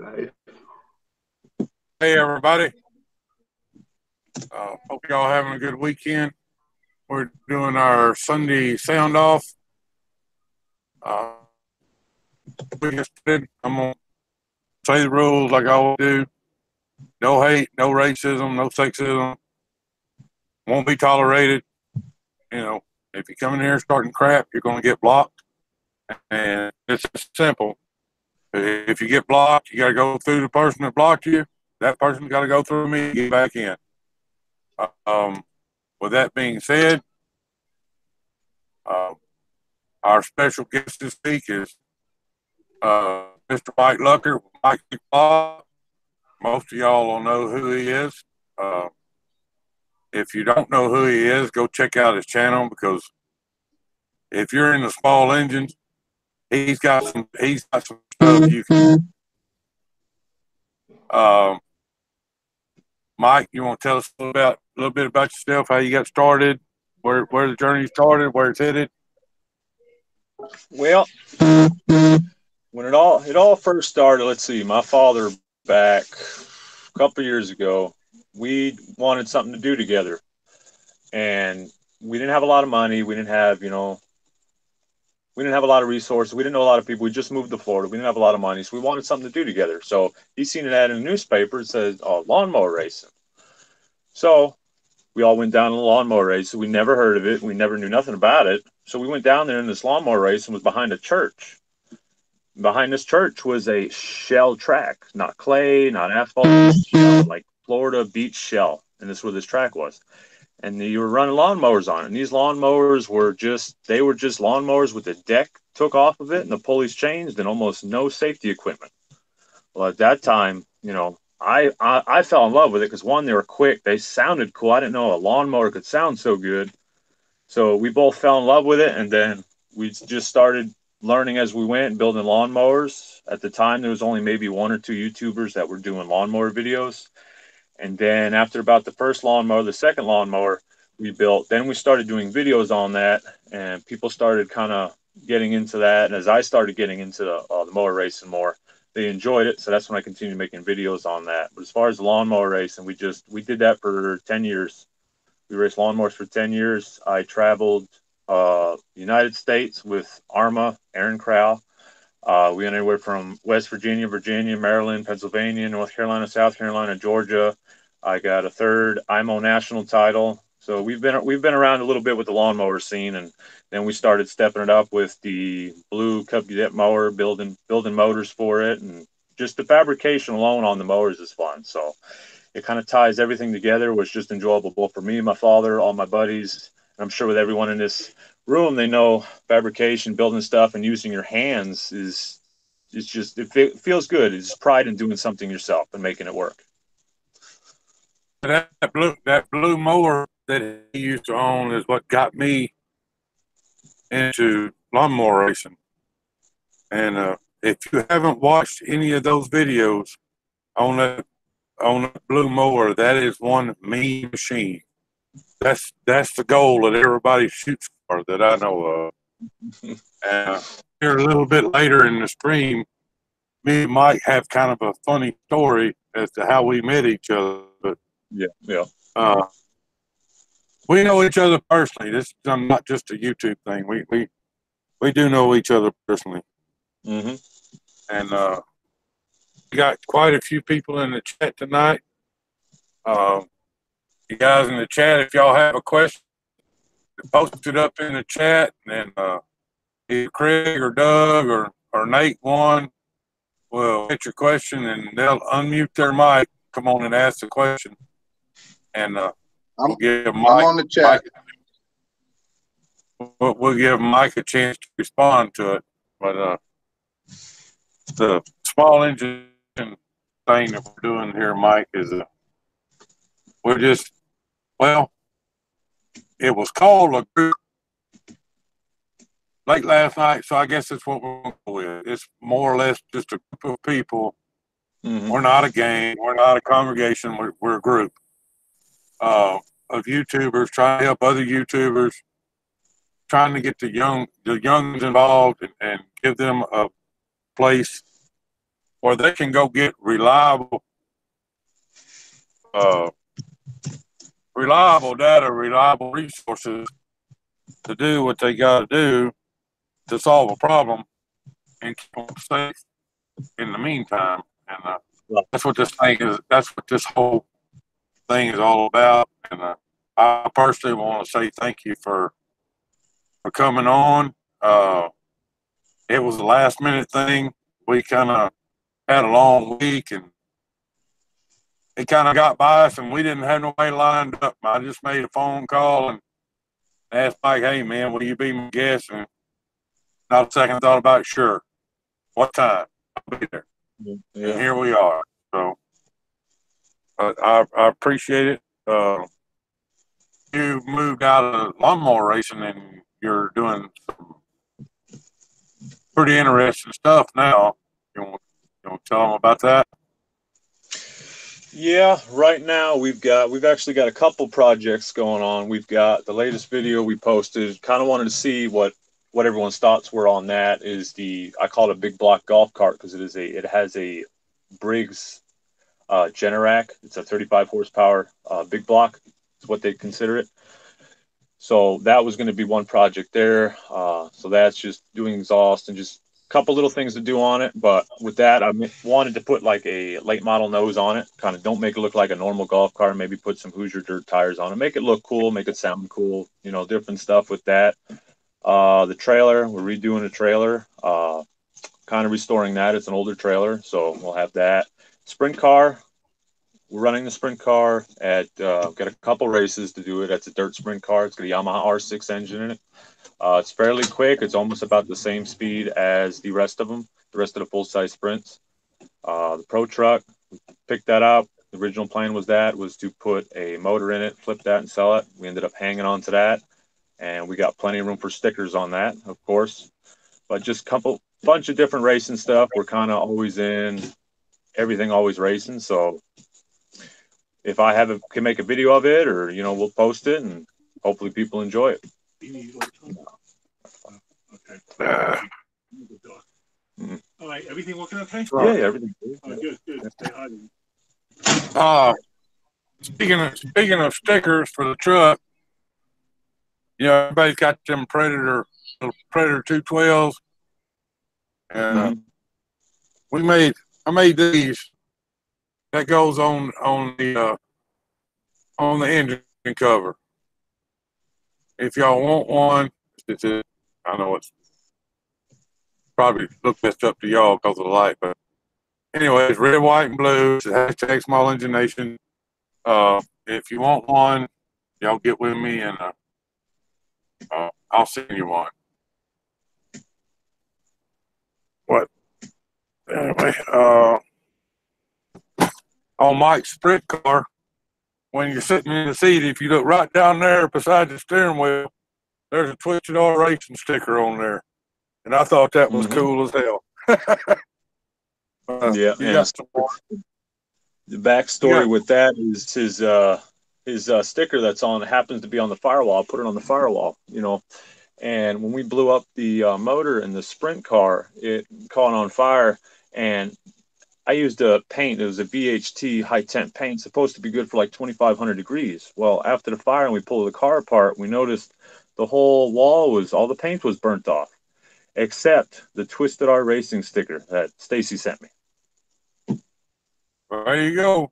Right. Hey everybody, hope y'all having a good weekend. We're doing our Sunday sound off. Uh, I'm gonna say the rules like I always do. No hate, no racism, no sexism. Won't be tolerated. You know, if you come in here starting crap, you're gonna get blocked. And it's simple. If you get blocked, you gotta go through the person that blocked you. That person's gotta go through me to get back in. Um, with that being said, uh, our special guest this week is Mr. Mike Lucker. Mike Law. Most of y'all will know who he is. Uh, if you don't know who he is, go check out his channel, because if you're in the small engines, he's got some stuff you can. Mike, you want to tell us a little bit about yourself, how you got started, where the journey started, where it's headed? Well, when it all first started, let's see, my father back a couple of years ago, we wanted something to do together, and we didn't have a lot of money. We didn't have, we didn't have a lot of resources. We didn't know a lot of people. We just moved to Florida. We didn't have a lot of money, so we wanted something to do together. So he seen an ad in the newspaper that said, "Oh, lawnmower racing." So we all went down to the lawnmower race. We never heard of it. We never knew nothing about it. So we went down there, and this lawnmower race and was behind a church. Behind this church was a shell track, not clay, not asphalt, shell, like Florida beach shell. And this is where this track was. And you were running lawnmowers on it. And these lawnmowers were just lawnmowers with the deck took off of it and the pulleys changed and almost no safety equipment. Well, at that time, I fell in love with it because, one, they were quick. They sounded cool. I didn't know a lawnmower could sound so good. So we both fell in love with it. And then we just started learning as we went, building lawnmowers. At the time, there was only maybe one or two YouTubers that were doing lawnmower videos. And then after about the first lawnmower, the second lawnmower we built, then we started doing videos on that, and people started kind of getting into that. And as I started getting into the mower racing more, they enjoyed it. So that's when I continued making videos on that. But as far as the lawnmower racing, we did that for 10 years. We raced lawnmowers for 10 years. I traveled United States with ARMA, Aaron Crowell. We went anywhere from West Virginia, Maryland, Pennsylvania, North Carolina, South Carolina, Georgia. I got a third IMO national title. So we've been around a little bit with the lawnmower scene, and then we started stepping it up with the blue Cub Cadet mower, building motors for it, and just the fabrication alone on the mowers is fun. So it kind of ties everything together. It was just enjoyable both for me and my father, all my buddies. And I'm sure with everyone in this room, they know fabrication, building stuff, and using your hands it feels good. It's pride in doing something yourself and making it work. That blue mower that he used to own is what got me into lawnmower racing. And if you haven't watched any of those videos on that blue mower, that is one mean machine. That's the goal that everybody shoots for, that I know of. And here a little bit later in the stream, me and Mike have kind of a funny story as to how we met each other. But yeah. We know each other personally. This is not just a YouTube thing. We do know each other personally. Mm-hmm. And we got quite a few people in the chat tonight. You guys in the chat, if y'all have a question, post it up in the chat, and then either Craig or Doug or Nate will get your question, and they'll unmute their mic, come on and ask the question, and we'll give Mike. I'm on the chat. We'll give Mike a chance to respond to it. But the small engine thing that we're doing here, Mike, is it was called a group late last night, so I guess that's what we're going to go with. It's more or less just a group of people. Mm-hmm. We're not a gang. We're not a congregation. We're a group of YouTubers trying to help other YouTubers, trying to get the youngs involved and give them a place where they can go get reliable data, reliable resources to do what they got to do to solve a problem and keep them safe in the meantime. And that's what this thing is. That's what this whole thing is all about. And I personally want to say thank you for coming on. It was a last minute thing. We kind of had a long week and it kind of got by us and we didn't have nobody lined up. I just made a phone call and asked Mike, hey man, will you be my guest? And not a second thought about it. Sure. What time? I'll be there. Yeah. And here we are. So I appreciate it. You moved out of lawnmower racing and you're doing some pretty interesting stuff now. You want to tell them about that? Yeah, right now we've actually got a couple projects going on. We've got the latest video we posted. Kind of wanted to see what everyone's thoughts were on that. Is I call it a big block golf cart because it has a Briggs Generac. It's a 35 horsepower big block. Is what they consider it. So that was going to be one project there. So that's just doing exhaust and just a couple little things to do on it. But with that, I wanted to put like a late model nose on it. Kind of don't make it look like a normal golf cart. Maybe put some Hoosier dirt tires on it. Make it look cool. Make it sound cool. You know, different stuff with that. The trailer, we're redoing the trailer. Kind of restoring that. It's an older trailer, so we'll have that. Sprint car. We're running the sprint car at got a couple races to do it. It's a dirt sprint car. It's got a Yamaha R6 engine in it. It's fairly quick. It's almost about the same speed as the rest of them, the rest of the full-size sprints. The Pro Truck, we picked that up. The original plan was to put a motor in it, flip that, and sell it. We ended up hanging on to that, and we got plenty of room for stickers on that, of course. But just bunch of different racing stuff. We're kind of always in everything, always racing. So if I can make a video of it, or we'll post it, and hopefully people enjoy it. Okay. All right, everything working okay? Yeah, everything. Oh, good. Say hi. Speaking of stickers for the truck, everybody's got them Predator 212s, and I made these that goes on the engine cover. If y'all want one, I know it's probably look messed up to y'all because of the light, but anyway, it's red, white, and blue. It's hashtag Small Engine Nation. If you want one, y'all get with me and I'll send you one. What? Anyway, on Mike's sprint car, when you're sitting in the seat, if you look right down there beside the steering wheel, there's a Twitchador Racing sticker on there. And I thought that was cool as hell. Yeah. The backstory with that is his sticker that's on happens to be on the firewall. I put it on the firewall, and when we blew up the motor in the sprint car, it caught on fire, and I used a paint. It was a VHT high temp paint, supposed to be good for like 2,500 degrees. Well, after the fire and we pulled the car apart, we noticed the whole wall all the paint was burnt off, except the Twisted R Racing sticker that Stacy sent me. There you go.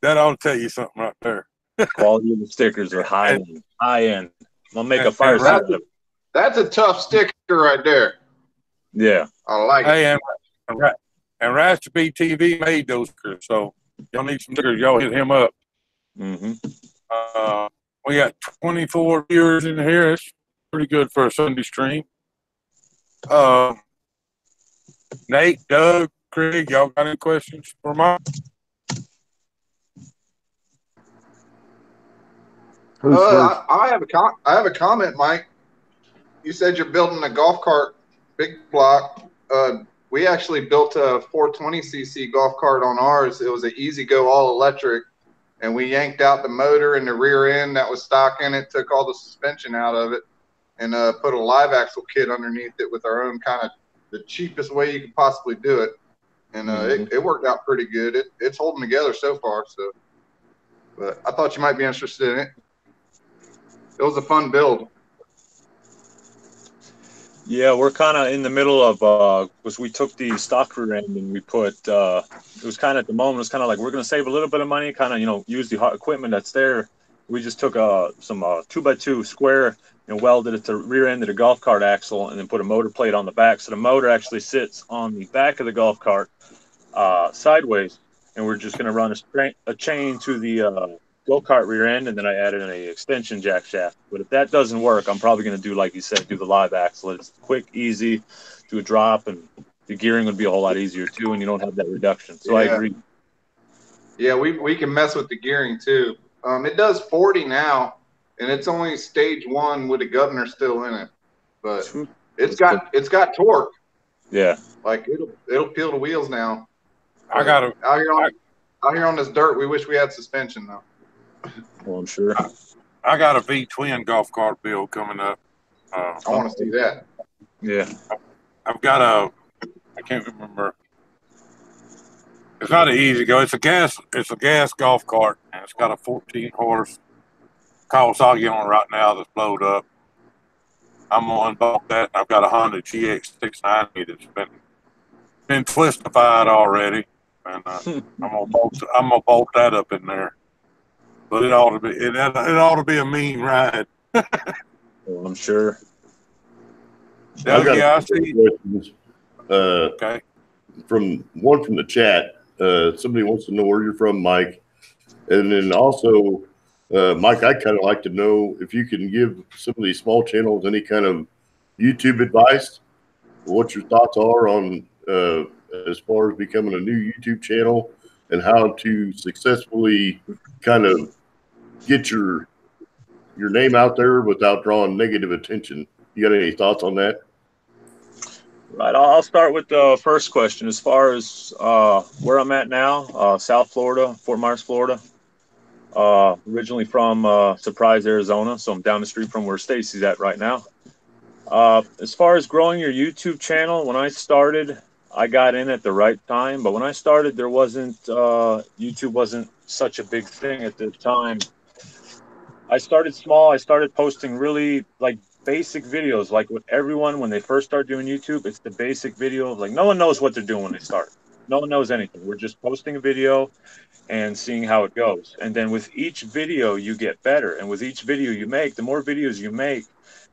That ought to tell you something right there. Quality of the stickers are high end. I'll make a fire sticker. That's a tough sticker right there. Yeah. I like it. And Raspy TV made those stickers, so y'all need some stickers. Y'all hit him up. Mm-hmm. We got 24 viewers in here. It's pretty good for a Sunday stream. Nate, Doug, Craig, y'all got any questions for Mike? I have a comment, Mike. You said you're building a golf cart, big block. We actually built a 420cc golf cart on ours. It was an E-Z-Go all electric, and we yanked out the motor and the rear end that was stock in it, took all the suspension out of it, and put a live axle kit underneath it with our own kind of the cheapest way you could possibly do it. and it worked out pretty good. It's holding together so far. So, but I thought you might be interested in it. It was a fun build. Yeah, we're kind of in the middle of because we took the stock rear end and we put it was kind of at the moment, it was kind of like we're going to save a little bit of money, kind of use the equipment that's there. We just took some 2x2 square and welded it to the rear end of the golf cart axle, and then put a motor plate on the back. So the motor actually sits on the back of the golf cart sideways, and we're just going to run a chain to the go-kart rear end, and then I added an extension jack shaft. But if that doesn't work, I'm probably going to do, like you said, do the live axle. It's quick, easy, do a drop, and the gearing would be a whole lot easier too, and you don't have that reduction. So I agree. Yeah, we can mess with the gearing too. It does 40 now, and it's only stage 1 with the governor still in it, but it's got torque. Yeah, like it'll peel the wheels now. Out here on this dirt, we wish we had suspension though. Well, I'm sure. I got a V-twin golf cart build coming up. I want to see that. Yeah. I've got I can't remember. It's not an easy go. It's a gas golf cart, and it's got a 14-horse Kawasaki on it right now that's blowed up. I'm gonna unbolt that. I've got a Honda GX690 that's been twistified already, and I'm gonna bolt that up in there. But it ought to be a mean ride. Well, I'm sure. I see. Questions. Okay. From the chat, somebody wants to know where you're from, Mike, and then also, Mike, I'd kind of like to know if you can give some of these small channels any kind of YouTube advice, what your thoughts are on as far as becoming a new YouTube channel and how to successfully kind of get your name out there without drawing negative attention. You got any thoughts on that? Right. I'll start with the first question. As far as where I'm at now, South Florida, Fort Myers, Florida. Originally from Surprise, Arizona, so I'm down the street from where Stacy's at right now. As far as growing your YouTube channel, when I started, I got in at the right time, but when I started, there wasn't YouTube wasn't such a big thing at the time. I started small. I started posting really like basic videos, like with everyone when they first start doing YouTube. It's the basic video. Like no one knows what they're doing when they start. No one knows anything. We're just posting a video and seeing how it goes. And then with each video, you get better. And with each video you make, the more videos you make,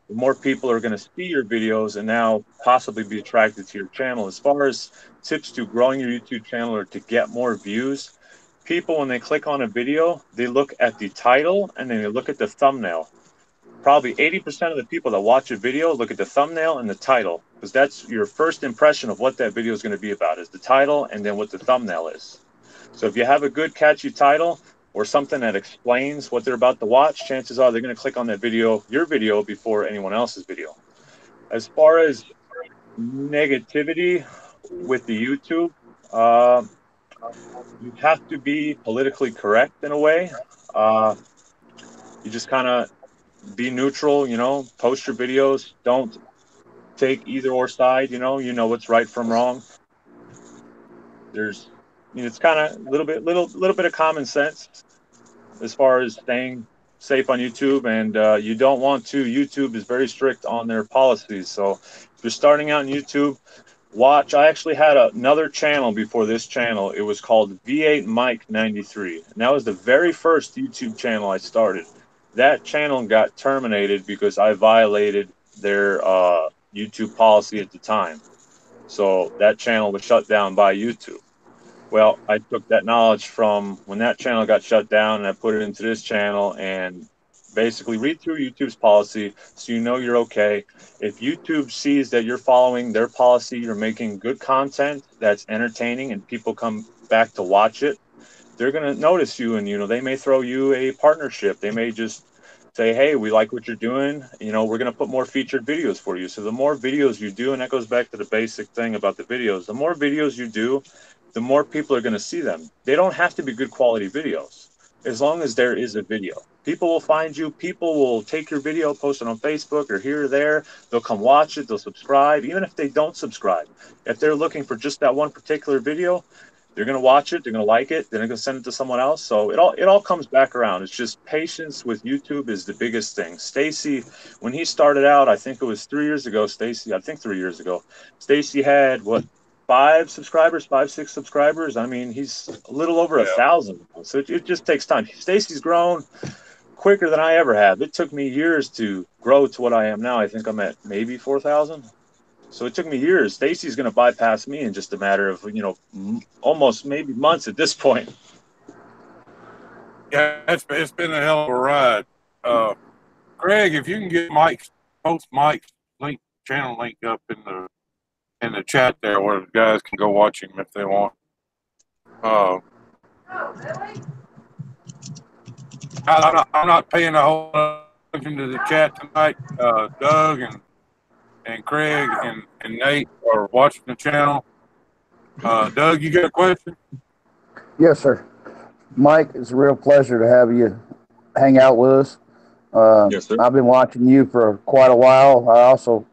the more people are going to see your videos and now possibly be attracted to your channel. As far as tips to growing your YouTube channel or to get more views, people, when they click on a video, they look at the title and then they look at the thumbnail. Probably 80% of the people that watch a video look at the thumbnail and the title, because that's your first impression of what that video is going to be about, is the title and then what the thumbnail is. So if you have a good catchy title or something that explains what they're about to watch, chances are they're going to click on that video, your video, before anyone else's video. As far as negativity with the YouTube, you have to be politically correct in a way. You just kind of be neutral, post your videos. Don't take either or side, you know what's right from wrong. It's kind of a little bit of common sense as far as staying safe on YouTube, and you don't want to. YouTube is very strict on their policies. So if you're starting out on YouTube, watch. I actually had another channel before this channel. It was called V8 Mike 93, and that was the very first YouTube channel I started. That channel got terminated because I violated their YouTube policy at the time. So that channel was shut down by YouTube. Well, I took that knowledge from when that channel got shut down and I put it into this channel and basically read through YouTube's policy so you know you're okay. If YouTube sees that you're following their policy, you're making good content that's entertaining and people come back to watch it, they're going to notice you, and they may throw you a partnership. They may just say, hey, we like what you're doing, we're going to put more featured videos for you. So the more videos you do, and that goes back to the basic thing about the videos, the more videos you do, the more people are going to see them. They don't have to be good quality videos, as long as there is a video. People will find you. People will take your video, post it on Facebook or here or there. They'll come watch it. They'll subscribe. Even if they don't subscribe, if they're looking for just that one particular video, they're going to watch it. They're going to like it. Then they're going to send it to someone else. So it all comes back around. It's just patience with YouTube is the biggest thing. Stacy, when he started out, I think it was 3 years ago, Stacy, I think 3 years ago, Stacy had what, 5, 6 subscribers. I mean, he's a little over 1,000. So it just takes time. Stacy's grown quicker than I ever have. It took me years to grow to what I am now. I think I'm at maybe 4,000. So it took me years. Stacy's going to bypass me in just a matter of, almost maybe months at this point. Yeah, it's been a hell of a ride. Greg, if you can get post Mike's channel link up in the chat there, where the guys can go watch him if they want. I'm not paying a whole lot of attention to the chat tonight. Doug and Craig and Nate are watching the channel. Doug, you got a question? Yes, sir. Mike, it's a real pleasure to have you hang out with us. Yes, sir. I've been watching you for quite a while. I also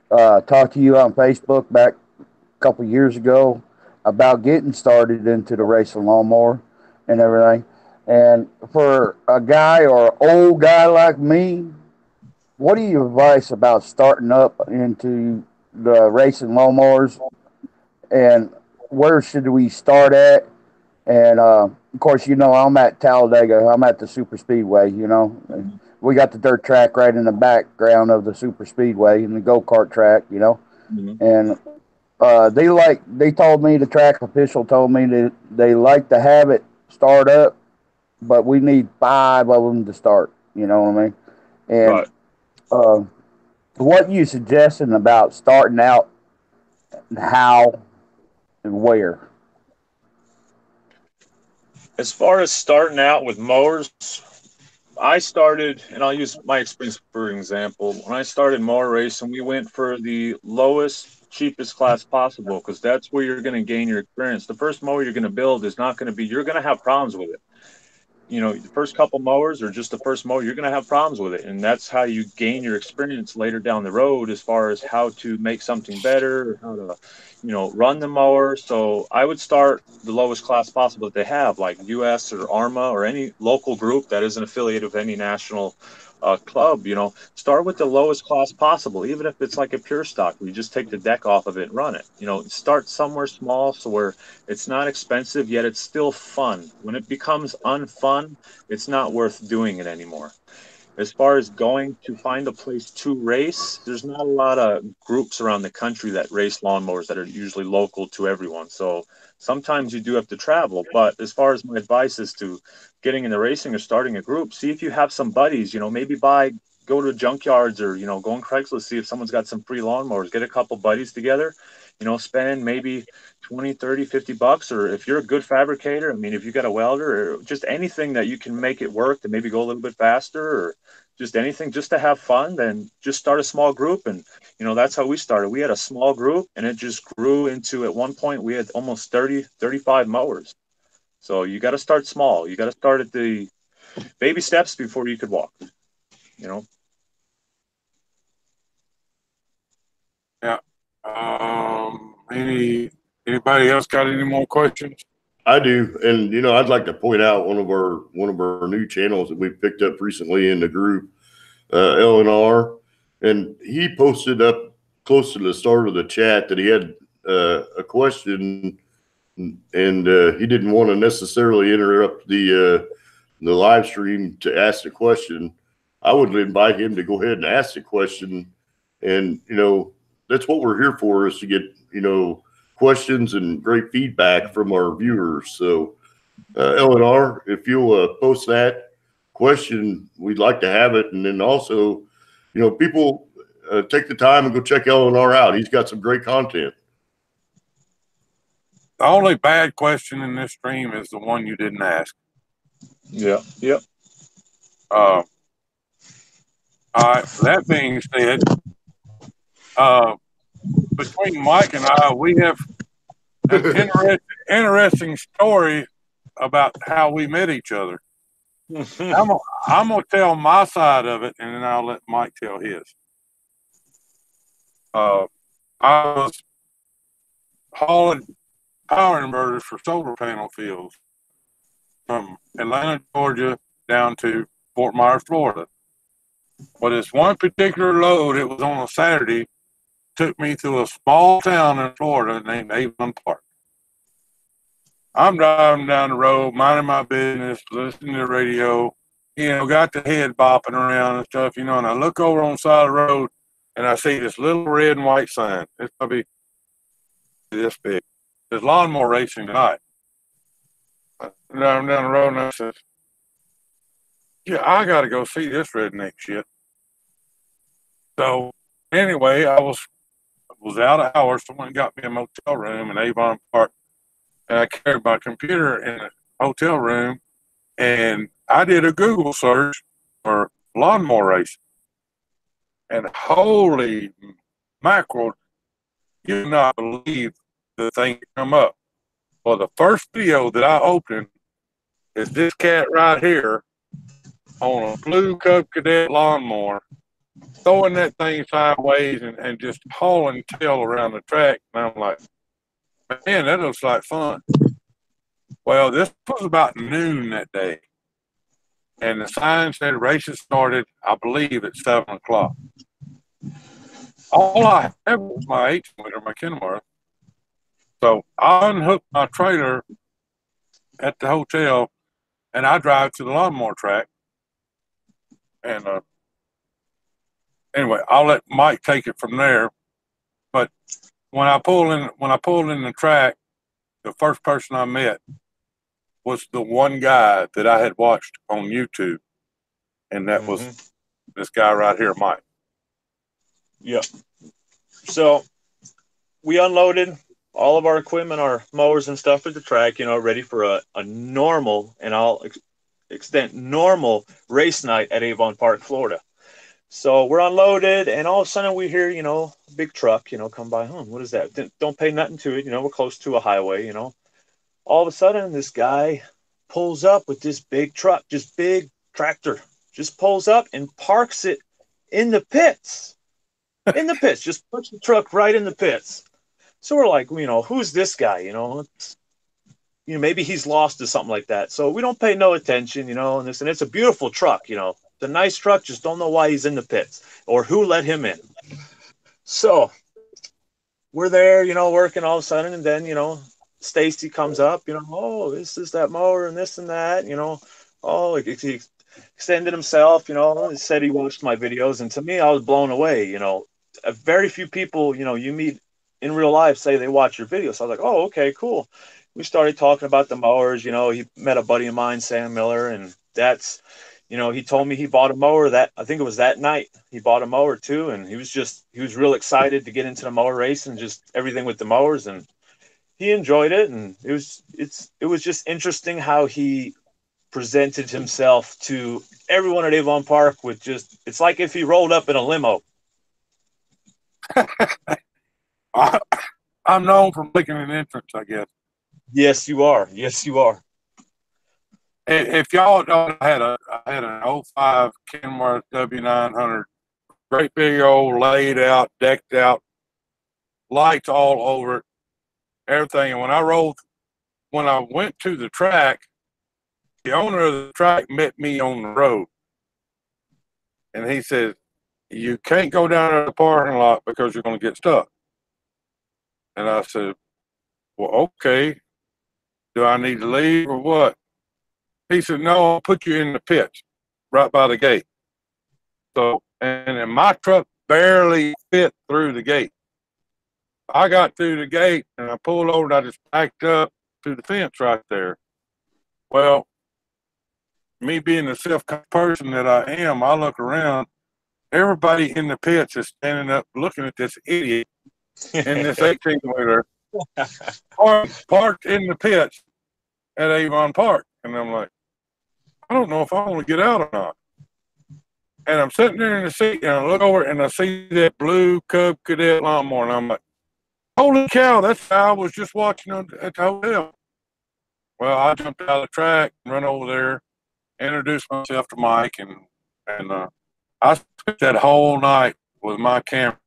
talked to you on Facebook back a couple of years ago about getting started into the racing lawnmower and everything. And for a guy or old guy like me, what are your advice about starting up into the racing lawnmowers, and where should we start at? And of course, I'm at Talladega. I'm at the super speedway. We got the dirt track right in the background of the super speedway and the go-kart track. Mm-hmm. And they told me, the track official told me that they like to have it start up, but we need 5 of them to start. You know what I mean? And Right. What you suggesting about starting out, how and where? As far as starting out with mowers, I started, and I'll use my experience for example. When I started mower racing, we went for the lowest, cheapest class possible, because that's where you're going to gain your experience. The first mower you're going to build is not going to be, you're going to have problems with it. The first couple mowers or just the first mower, you're going to have problems with it. And that's how you gain your experience later down the road, as far as how to make something better, or how to, run the mower. So I would start the lowest class possible that they have, like US or ARMA or any local group that isn't affiliated with any national club. Start with the lowest class possible, even if it's like a pure stock where you just take the deck off of it and run it. Start somewhere small, so where it's not expensive yet it's still fun. When it becomes unfun, it's not worth doing it anymore. As far as going to find a place to race, there's not a lot of groups around the country that race lawnmowers that are usually local to everyone. So sometimes you do have to travel. But as far as my advice is to getting into racing or starting a group, see if you have some buddies, maybe go to junkyards, or, go on Craigslist, see if someone's got some free lawnmowers, get a couple buddies together, spend maybe 20, 30, 50 bucks. Or if you're a good fabricator, if you got a welder or just anything that you can make it work to maybe go a little bit faster, or just anything just to have fun, then just start a small group. And, that's how we started. We had a small group, and it just grew into, at one point, we had almost 30, 35 mowers. So you got to start small. You got to start at the baby steps before you could walk, Yeah. Anybody else got any more questions? I do, and I'd like to point out one of our new channels that we picked up recently in the group, LNR, and he posted up close to the start of the chat that he had a question, and he didn't want to necessarily interrupt the live stream to ask the question. I would invite him to go ahead and ask the question, and that's what we're here for, is to get questions and great feedback from our viewers. So LNR, if you'll post that question, we'd like to have it. And then also, people take the time and go check LNR out. He's got some great content. The only bad question in this stream is the one you didn't ask. Yeah. Yep. All right. That being said, between Mike and I, we have an interesting story about how we met each other. I'm gonna tell my side of it, and then I'll let Mike tell his. I was hauling power inverters for solar panel fields from Atlanta, Georgia, down to Fort Myers, Florida. But this one particular load, it was on a Saturday, took me through a small town in Florida named Avon Park. I'm driving down the road, minding my business, listening to the radio, got the head bopping around and stuff, and I look over on the side of the road and I see this little red and white sign. It's probably this big. There's lawnmower racing tonight. I'm driving down the road and I said, yeah, I got to go see this redneck shit. So anyway, I was out of hours. Someone got me a motel room in Avon Park. And I carried my computer in the hotel room, and I did a Google search for lawnmower racing. And holy mackerel, you do not believe the thing that come up. Well, the first video that I opened is this cat right here on a blue Cub Cadet lawnmower, throwing that thing sideways and just hauling tail around the track. And I'm like, man, that looks like fun. Well, this was about noon that day. And the sign said races started, I believe, at 7 o'clock. All I had was my 18-wheeler, my Kenworth. So I unhooked my trailer at the hotel, and I drive to the lawnmower track. And anyway, I'll let Mike take it from there. But when I pulled in the track, the first person I met was the one guy that I had watched on YouTube, and that was this guy right here, Mike. Yeah. So we unloaded all of our equipment, our mowers and stuff at the track, ready for a normal, and I'll extend normal race night at Avon Park, Florida. So we're unloaded, and all of a sudden we hear, a big truck, come by. What is that? Don't pay nothing to it. We're close to a highway, All of a sudden, this guy pulls up with this big truck, just big tractor, just pulls up and parks it in the pits. In the pits, just puts the truck right in the pits. So we're like, who's this guy? Maybe he's lost or something like that. So we don't pay no attention, and it's a beautiful truck, It's a nice truck, just don't know why he's in the pits or who let him in. So we're there, working all of a sudden, and then, Stacy comes up, oh, this is that mower and this and that, oh, he extended himself, he said he watched my videos, and to me, I was blown away, very few people, you meet in real life say they watch your videos. So I was like, oh, okay, cool. We started talking about the mowers, he met a buddy of mine, Sam Miller, and that's, he told me he bought a mower I think it was that night. He bought a mower too, and he was real excited to get into the mower race and just everything with the mowers, and he enjoyed it, and it was just interesting how he presented himself to everyone at Avon Park with it's like if he rolled up in a limo. I'm known for making an entrance, I guess. Yes, you are. Yes, you are. If y'all don't, I had an 05 Kenworth W900, great big old laid out, decked out, lights all over it, everything. And when I went to the track, the owner of the track met me on the road. And he said, you can't go down to the parking lot because you're going to get stuck. And I said, well, okay. Do I need to leave or what? He said, no, I'll put you in the pits right by the gate. So, and then my truck barely fit through the gate. I got through the gate and I pulled over and I just backed up to the fence right there. Well, me being the self-conscious person that I am, I look around. Everybody in the pits is standing up looking at this idiot in this 18-wheeler parked in the pits at Avon Park. And I'm like, I don't know if I want to get out or not. And I'm sitting there in the seat and I look over and I see that blue Cub Cadet lawnmower. And I'm like, holy cow, that's how I was just watching at the hotel. Well, I jumped out of the track and run over there. introduced myself to Mike, and I spent that whole night with my camera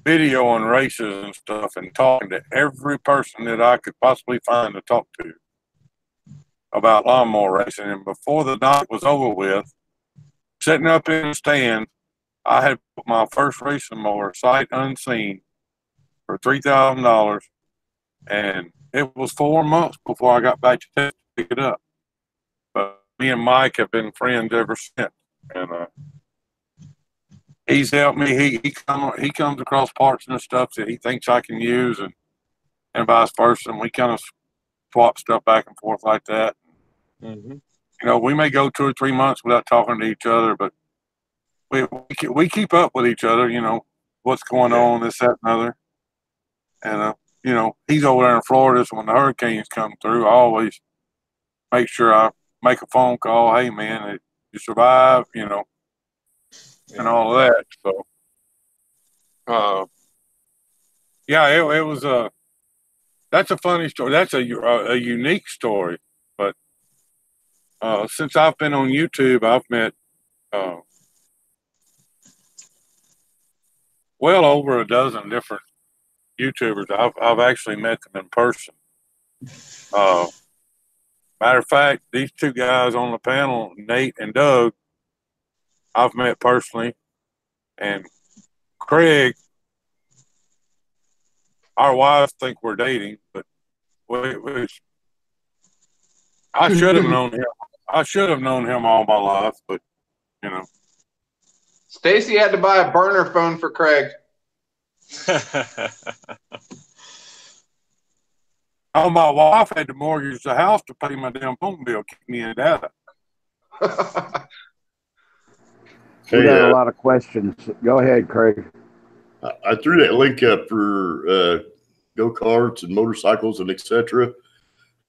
videoing races and stuff and talking to every person that I could possibly find to talk to about lawnmower racing. And before the night was over with, sitting up in the stand, I had put my first racing mower sight unseen for $3,000, and it was 4 months before I got back to Texas to pick it up. But me and Mike have been friends ever since, and he's helped me. He comes across parts and stuff that he thinks I can use, and vice versa. And we kind of swap stuff back and forth like that. Mm-hmm. You know, we may go 2 or 3 months without talking to each other, but we keep up with each other. You know, what's going on, this, that, and other. And you know, he's over there in Florida, so when the hurricanes come through, I always make sure I make a phone call. Hey, man, you survive, you know, and all of that. So, yeah, it was that's a funny story. That's a unique story. But since I've been on YouTube, I've met well over a dozen different YouTubers. I've actually met them in person. Matter of fact, these 2 guys on the panel, Nate and Doug, I've met personally, and Craig, our wives think we're dating, but I should have known him. I should have known him all my life, but you know. Stacy had to buy a burner phone for Craig. Oh, my wife had to mortgage the house to pay my damn phone bill, keep me in data. We got a lot of questions. Go ahead, Craig. I threw that link up for go-karts and motorcycles and etc.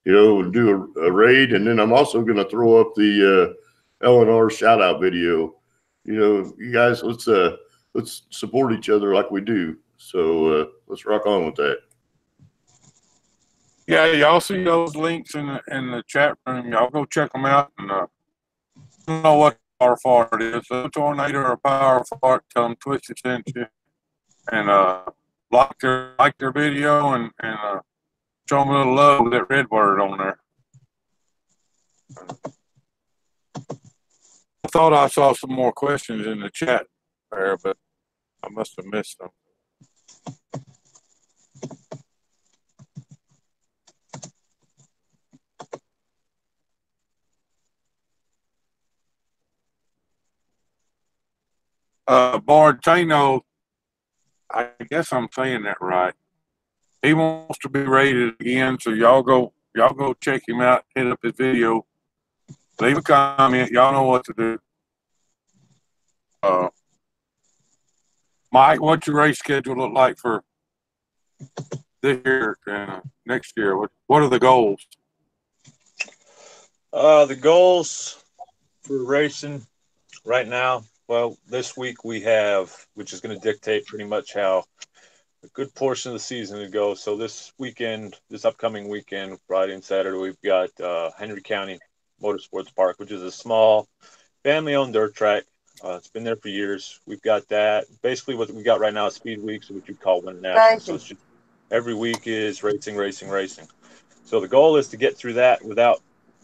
You know, and do a raid, and then I'm also going to throw up the LNR shout-out video. You know, you guys, let's support each other like we do. So let's rock on with that. Yeah, y'all see those links in the chat room. Y'all go check them out. And I don't know what Power Fart is. A Tornado or a Power Fart, tell them Twisted sent you. And like their video and show them a little love with that red word on there. I thought I saw some more questions in the chat there, but I must have missed them. Bartano, I guess I'm saying that right. He wants to be rated again, so y'all go check him out, hit up his video, leave a comment. Y'all know what to do. Mike, what's your race schedule look like for this year and next year? What are the goals? The goals for racing right now, well, this week we have, which is going to dictate pretty much how a good portion of the season to go. So this upcoming weekend, Friday and Saturday, we've got Henry County Motorsports Park, which is a small family-owned dirt track. It's been there for years. We've got that. Basically, what we got right now is Speed Weeks, which you call Winter National. So it's just every week is racing. So the goal is to get through that without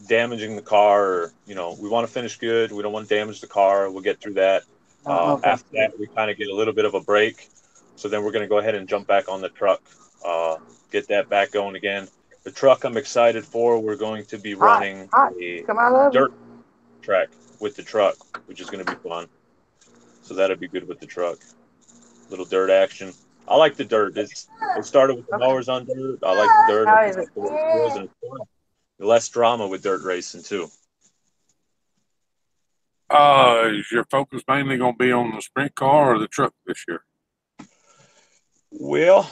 damaging the car. Or, you know, we want to finish good. We don't want to damage the car. We'll get through that. After that, we kind of get a little bit of a break. So then we're going to go ahead and jump back on the truck, get that back going again. The truck I'm excited for, we're going to be running a dirt track with the truck, which is going to be fun. So that'll be good with the truck. Little dirt action. I like the dirt. It started with the mowers on dirt. I like the dirt. I like the way it feels, and it's fun. Less drama with dirt racing too. Is your focus mainly going to be on the sprint car or the truck this year? Well,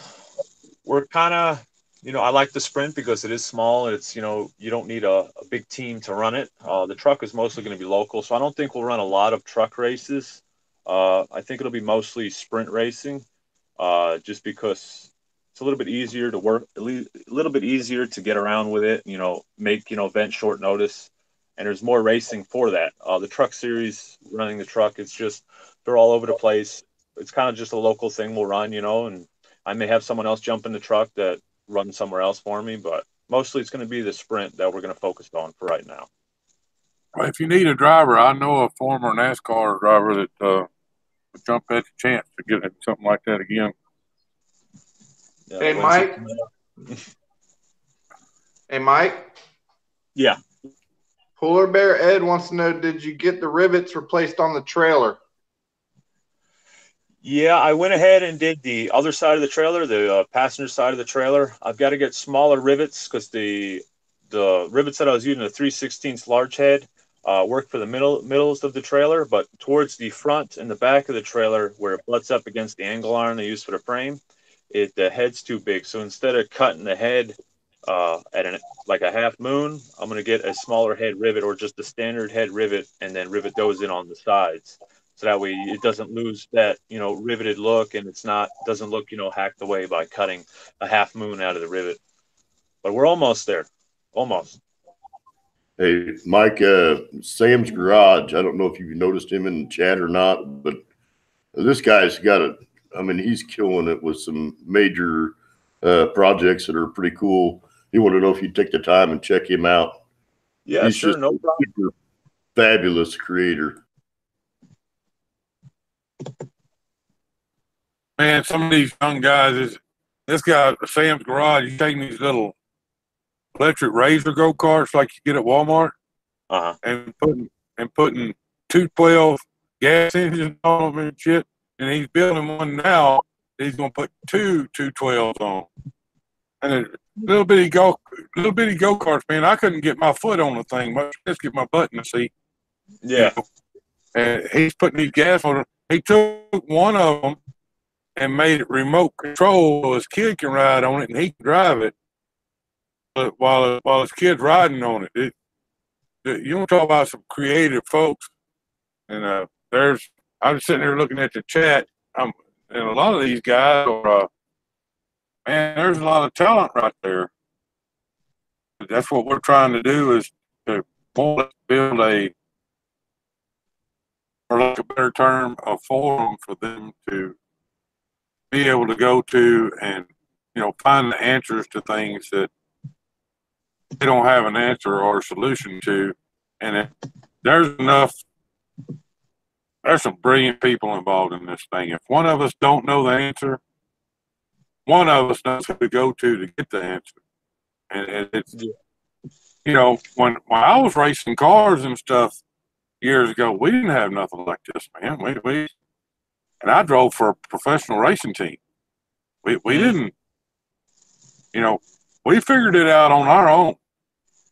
we're kind of, you know, I like the sprint because it is small. It's, you know, you don't need a big team to run it. The truck is mostly going to be local, so I don't think we'll run a lot of truck races. I think it'll be mostly sprint racing, just because it's a little bit easier to work, a little bit easier to get around with it, you know, make, you know, event short notice. and there's more racing for that. The truck series, running the truck, it's just they're all over the place. It's kind of just a local thing we'll run, and I may have someone else jump in the truck that runs somewhere else for me, but mostly it's going to be the sprint that we're going to focus on for right now. Well, if you need a driver, I know a former NASCAR driver that would jump at the chance to get something like that again. Yeah, Hey, Mike. Hey, Mike. Yeah. Polar Bear Ed wants to know, did you get the rivets replaced on the trailer? Yeah, I went ahead and did the other side of the trailer, the passenger side of the trailer. I've got to get smaller rivets because the rivets that I was using, the 3/16 large head, work for the middles of the trailer, but towards the front and the back of the trailer where it butts up against the angle iron they use for the frame, the head's too big. So instead of cutting the head at like a half moon, I'm going to get a smaller head rivet or just a standard head rivet and then rivet those in on the sides. So that way it doesn't lose that, riveted look, and doesn't look, hacked away by cutting a half moon out of the rivet. But we're almost there. Almost. Hey, Mike, Sam's Garage. I don't know if you've noticed him in the chat or not, but this guy's he's killing it with some major projects that are pretty cool. He wanted to know if you'd take the time and check him out. Yeah, he's sure, just no problem. a super fabulous creator. Man, some of these young guys, this guy, Sam's Garage, he's taking these little electric razor go-karts like you get at Walmart, and putting 212 gas engines on them and shit. And he's building one now. He's gonna put two 212s on, and a little bitty go-karts. Man, I couldn't get my foot on the thing, much less get my butt in the seat. Yeah. And he's putting these gas on. He took one of them and made it remote control so his kid can ride on it and he can drive it. But while his kid's riding on it, you want to talk about some creative folks. And I was sitting there looking at the chat, and a lot of these guys are, man, there's a lot of talent right there. That's what we're trying to do, is to build for lack of a better term, a forum for them to be able to go to and, find the answers to things that they don't have an answer or a solution to. And there's some brilliant people involved in this thing. If one of us don't know the answer, one of us knows who to go to get the answer. And it's, when I was racing cars and stuff years ago, we didn't have nothing like this, man. And I drove for a professional racing team. We didn't, we figured it out on our own.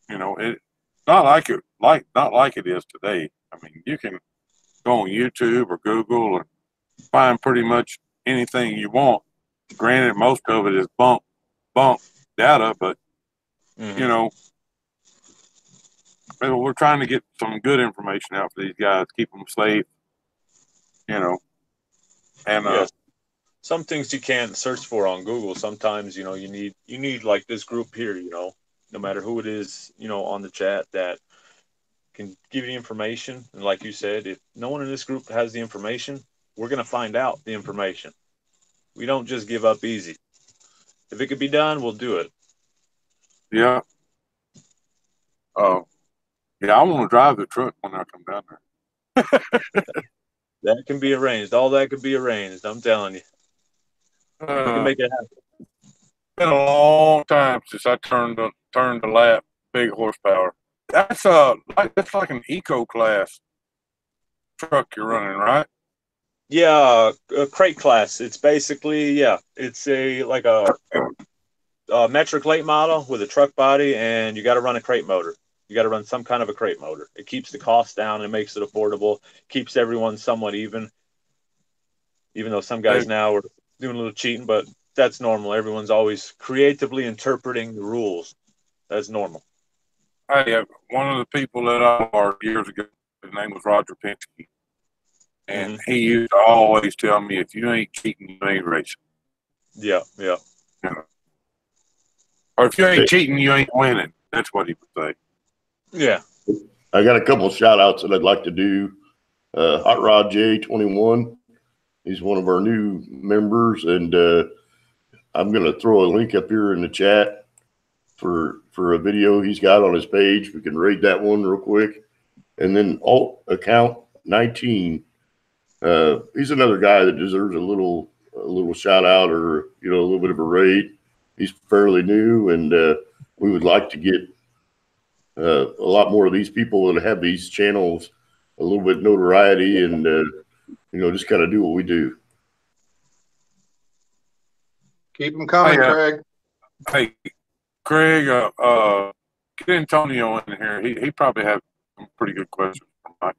It's not like it is today. I mean, you can go on YouTube or Google and find pretty much anything you want. Granted, most of it is bunk data, but we're trying to get some good information out for these guys, keep them safe. And yes. Some things you can't search for on Google. Sometimes, you need like this group here, no matter who it is, on the chat that can give you the information. And like you said, if no one in this group has the information, we're going to find out the information. We don't just give up easy. If it could be done, we'll do it. Yeah. I want to drive the truck when I come down there. That can be arranged. All that could be arranged. I'm telling you. We can make it happen. It's been a long time since I turned the lap big horsepower. That's like an eco class truck you're running, right? Yeah, a crate class. It's basically, it's like a metric late model with a truck body, and you got to run a crate motor. You got to run some kind of a crate motor. It keeps the cost down and makes it affordable. Keeps everyone somewhat even though some guys now are doing a little cheating, but that's normal. Everyone's always creatively interpreting the rules. That's normal. One of the people that I hired years ago, his name was Roger Penske. And he used to always tell me, if you ain't cheating, you ain't racing. Yeah. Or if you ain't cheating, you ain't winning. That's what he would say. Yeah. I got a couple of shout outs that I'd like to do. Hot Rod J21. He's one of our new members, and I'm going to throw a link up here in the chat for a video he's got on his page. We can rate that one real quick. And then Alt Account 19. He's another guy that deserves a little shout out, or a little bit of a rate. He's fairly new, and we would like to get a lot more of these people that have these channels a little bit notoriety, and just kind of do what we do. Keep them coming, Craig. Hey, Craig, get Antonio in here. He probably have some pretty good questions for Mike.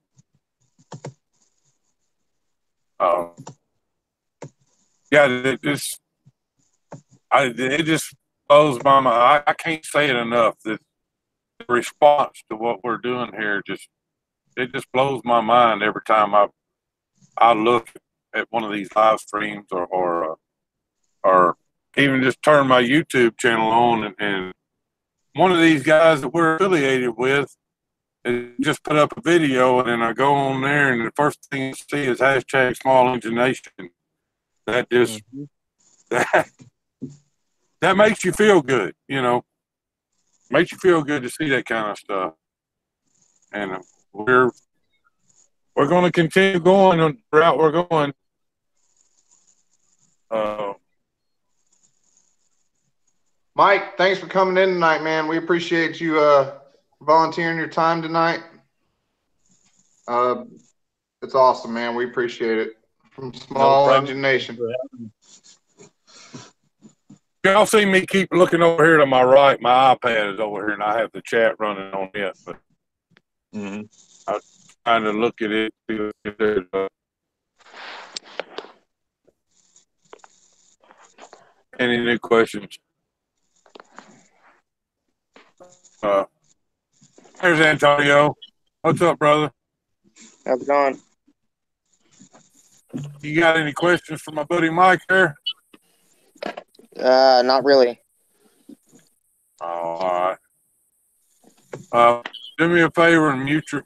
It just blows my mind. I can't say it enough that the response to what we're doing here just blows my mind every time I look at one of these live streams or even just turn my YouTube channel on, and one of these guys that we're affiliated with just put up a video, and then I go on there, and the first thing you see is hashtag Small Engine Nation. That just that makes you feel good, makes you feel good to see that kind of stuff. And we're going to continue going on the route we're going. Mike, thanks for coming in tonight, man. We appreciate you volunteering your time tonight. It's awesome, man. We appreciate it. From Small Engine Nation. Y'all see me keep looking over here to my right. My iPad is over here, and I have the chat running on it. But I'm trying to look at it. See if there's any new questions. There's Antonio. What's up, brother? How's it going? You got any questions for my buddy Mike there? Not really. All right. Do me a favor and mute your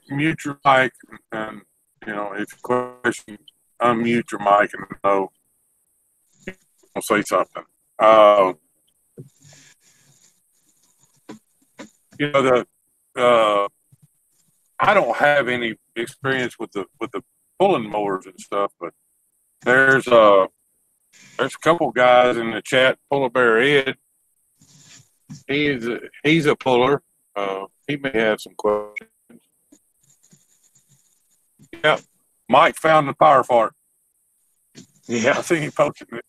mic, and if you question, unmute your mic and I'll say something. I don't have any experience with the pulling mowers and stuff, but there's a couple guys in the chat. Polar Bear Ed, he's a puller. He may have some questions. Yeah, Mike found the power fart. Yeah, I think he posted it.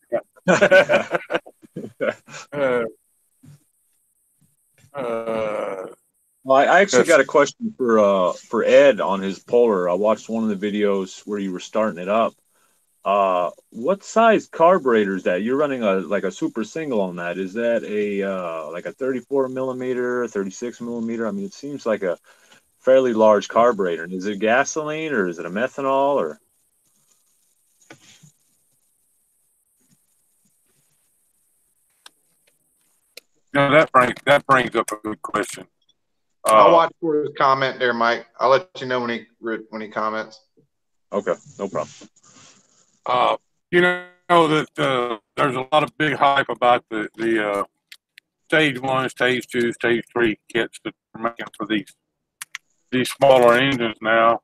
Well, I actually got a question for Ed on his Polar. I watched one of the videos where you were starting it up. What size carburetor is that? You're running a super single on that. Is that like a 34 millimeter, 36 millimeter? I mean, it seems like a fairly large carburetor. Is it gasoline or is it a methanol or? That brings up a good question. I'll watch for his comment there, Mike. I'll let you know when he comments. Okay, no problem. That there's a lot of big hype about the stage 1, stage 2, stage 3 kits that are making for these smaller engines now.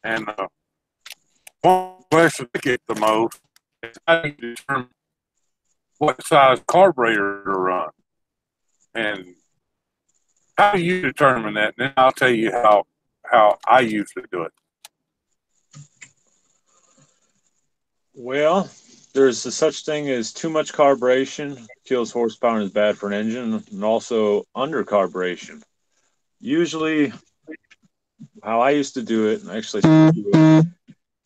And one question I get the most is how do you determine what size carburetor to run? And how do you determine that? And then I'll tell you how I usually do it. Well, there's a such thing as too much carburation kills horsepower and is bad for an engine, and also under carburation. Usually, how I used to do it, and actually still do it,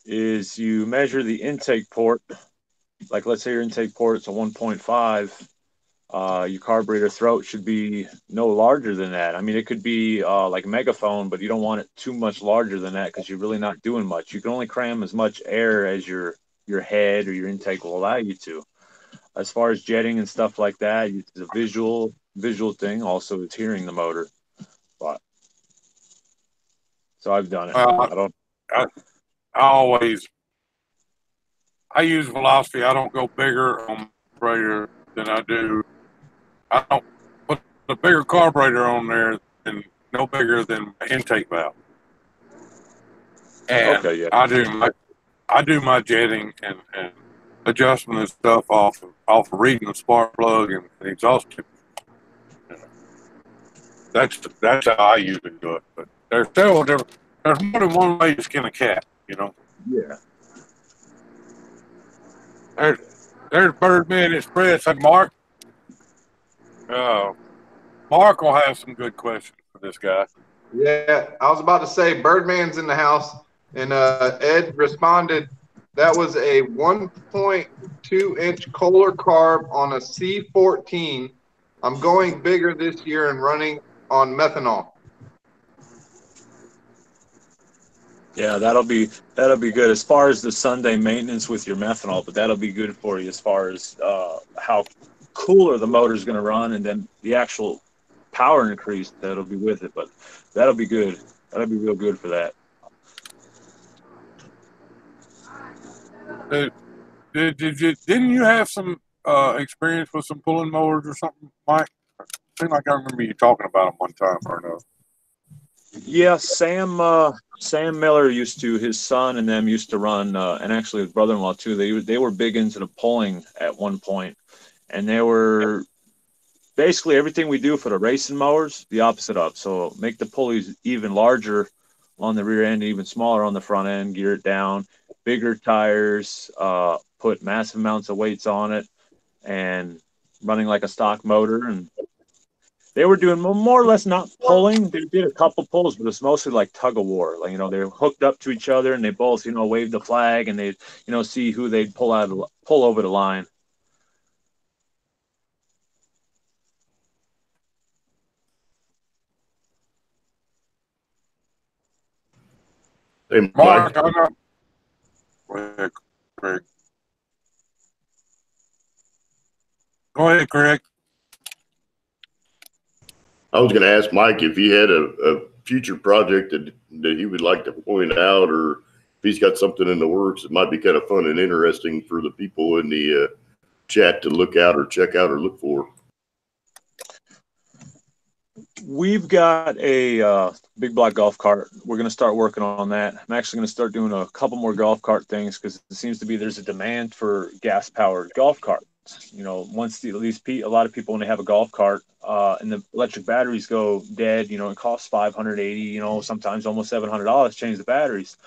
is you measure the intake port. Like, let's say your intake port is a 1.5. Your carburetor throat should be no larger than that. I mean, it could be like a megaphone, but you don't want it too much larger than that because you're really not doing much. You can only cram as much air as your head or your intake will allow you to. As far as jetting and stuff like that, it's a visual thing. Also, it's hearing the motor. But So I've done it. I use velocity. I don't go bigger on carburetor than I do. I don't put the bigger carburetor on there than no bigger than the intake valve. And Okay, yeah. I do my jetting and adjustment and stuff off of reading the spark plug and the exhaust tube. That's how I usually do it. But there's several different. There's more than one way to skin a cat, you know. Yeah. There's Birdman Express and Mark. Mark will have some good questions for this guy. Yeah, I was about to say Birdman's in the house, and Ed responded. That was a 1.2-inch Kohler carb on a C14. I'm going bigger this year and running on methanol. Yeah, that'll be good as far as the Sunday maintenance with your methanol, but that'll be good for you as far as how cooler the motor's going to run, and then the actual power increase that'll be with it. But that'll be good. That'll be real good for that. Didn't you have some experience with some pulling mowers or something, Mike? Seemed like I remember you talking about them one time or another. Yeah, Sam Miller his son and them used to run, and actually his brother-in-law too. They were big into the pulling at one point, and they were basically everything we do for the racing mowers, the opposite of. So make the pulleys even larger on the rear end, even smaller on the front end, gear it down, bigger tires, put massive amounts of weights on it, and running like a stock motor. And they were doing more or less not pulling. They did a couple pulls, but it's mostly like tug of war. Like, they're hooked up to each other, and they both, wave the flag, and they, see who they'd pull over the line. Hey, Mark, Mike. I'm not. Go ahead, Craig. Go ahead, Craig. I was going to ask Mike if he had a future project that he would like to point out, or if he's got something in the works that might be kind of fun and interesting for the people in the chat to look out or check out or look for. We've got a big block golf cart. We're going to start working on that. I'm actually going to start doing a couple more golf cart things because it seems to be there's a demand for gas-powered golf carts. Once a lot of people, when they have a golf cart and the electric batteries go dead, it costs $580, sometimes almost $700 to change the batteries.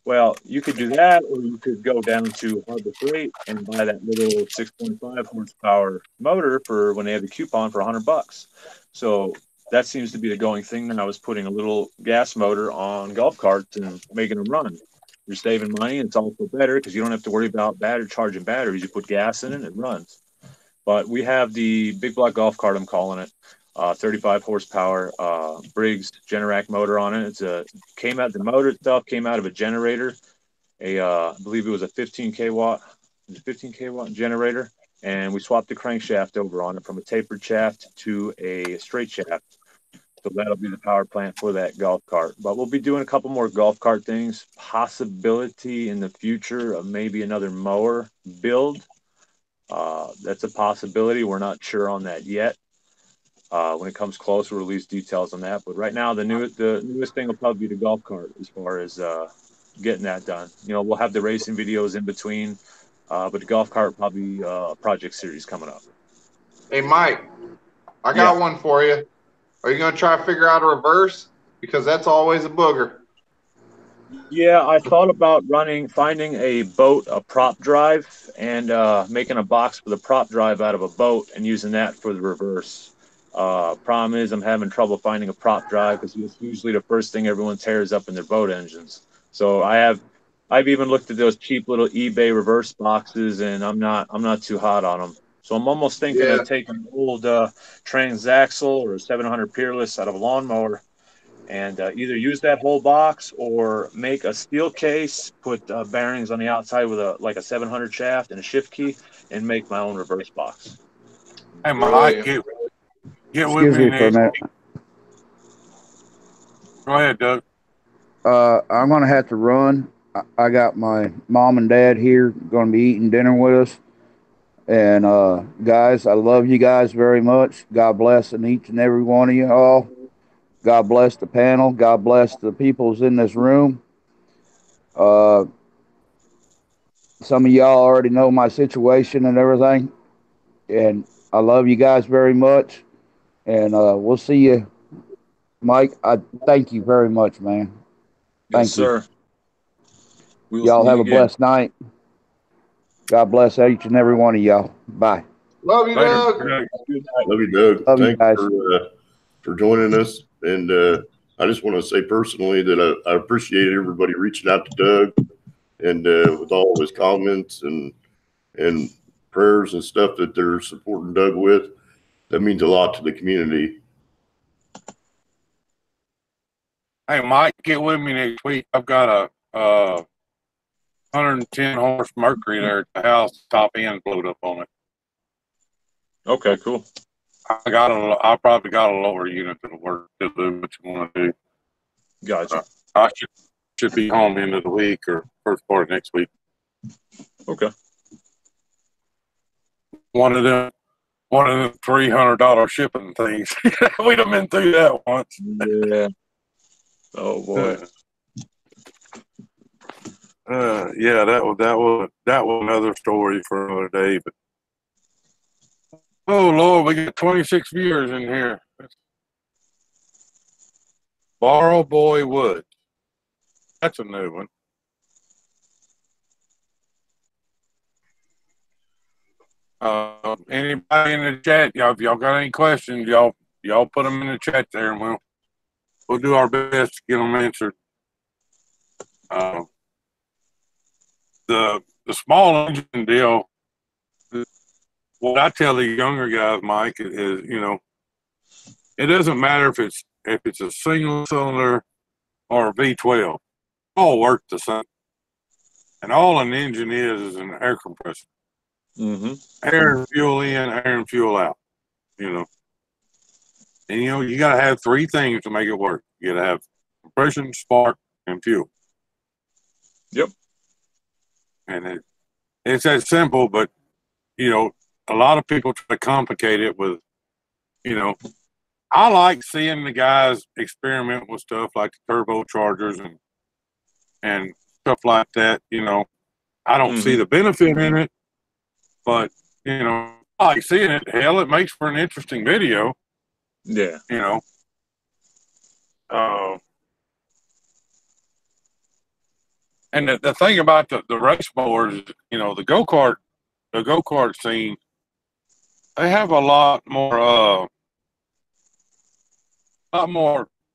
Well, you could do that, or you could go down to Harbor Freight and buy that little 6.5 horsepower motor for when they have the coupon for $100. So that seems to be the going thing now, is putting a little gas motor on golf carts and making them run. You're saving money, and it's also better because you don't have to worry about charging batteries. You put gas in it, and it runs. But we have the big block golf cart, I'm calling it, 35 horsepower Briggs Generac motor on it. The motor itself came out of a generator, I believe it was a 15 kW generator, and we swapped the crankshaft over on it from a tapered shaft to a straight shaft. So that'll be the power plant for that golf cart. But we'll be doing a couple more golf cart things, possibility in the future of maybe another mower build. That's a possibility. We're not sure on that yet. When it comes close, we'll release details on that. But right now, the newest thing will probably be the golf cart as far as getting that done. We'll have the racing videos in between, but the golf cart probably project series coming up. Hey, Mike, I got one for you. Are you going to try to figure out a reverse? Because that's always a booger. Yeah, I thought about finding a prop drive, and making a box for the prop drive out of a boat and using that for the reverse. Problem is, I'm having trouble finding a prop drive because it's usually the first thing everyone tears up in their boat engines. So I've even looked at those cheap little eBay reverse boxes, and I'm not too hot on them. So I'm almost thinking of taking an old Transaxle or a 700 Peerless out of a lawnmower, and either use that whole box or make a steel case, put bearings on the outside with a 700 shaft and a shift key, and make my own reverse box. Hey, Mike, get with Excuse me for a minute. Go ahead, Doug. I'm gonna have to run. I got my mom and dad here, going to be eating dinner with us. And guys, I love you guys very much. God bless in each and every one of you all. God bless the panel. God bless the peoples in this room. Uh, some of y'all already know my situation and everything. And I love you guys very much. And we'll see you, Mike. I thank you very much, man. Yes, Thank you. sir. We'll Y'all see have you a again. blessed night. God bless each and every one of y'all. Bye. Love you, Later. Doug. Good night. Love you, Doug. Love you Thanks guys. for joining us. And I just want to say personally that I appreciate everybody reaching out to Doug and with all of his comments and prayers and stuff that they're supporting Doug with. That means a lot to the community. Hey, Mike, get with me next week. I've got a 110 horse Mercury there at the house. Top end blowed up on it. Okay, cool. I probably got a lower unit that'll work to do what you want to do. Gotcha. I should be home end of the week or first part of next week. Okay. One of them $300 shipping things. We'd have been through that once. Yeah. Oh boy. Yeah, that was another story for another day. But oh Lord, we got 26 viewers in here. Borrow Boy Woods. That's a new one. Anybody in the chat? Y'all, if y'all got any questions, y'all put them in the chat there, and we'll do our best to get them answered. The small engine deal. What I tell the younger guys, Mike, is it doesn't matter if it's a single cylinder or a V12. All work the same, and all an engine is an air compressor. Mm-hmm. Air and fuel in, air and fuel out. And you got to have three things to make it work. You got to have compression, spark, and fuel. Yep. And it's that simple, but a lot of people try to complicate it with, I like seeing the guys experiment with stuff like the turbochargers and stuff like that. I don't see the benefit in it, but I like seeing it. Hell, it makes for an interesting video. Yeah. And the thing about the race mowers, the go-kart scene, they have a lot more,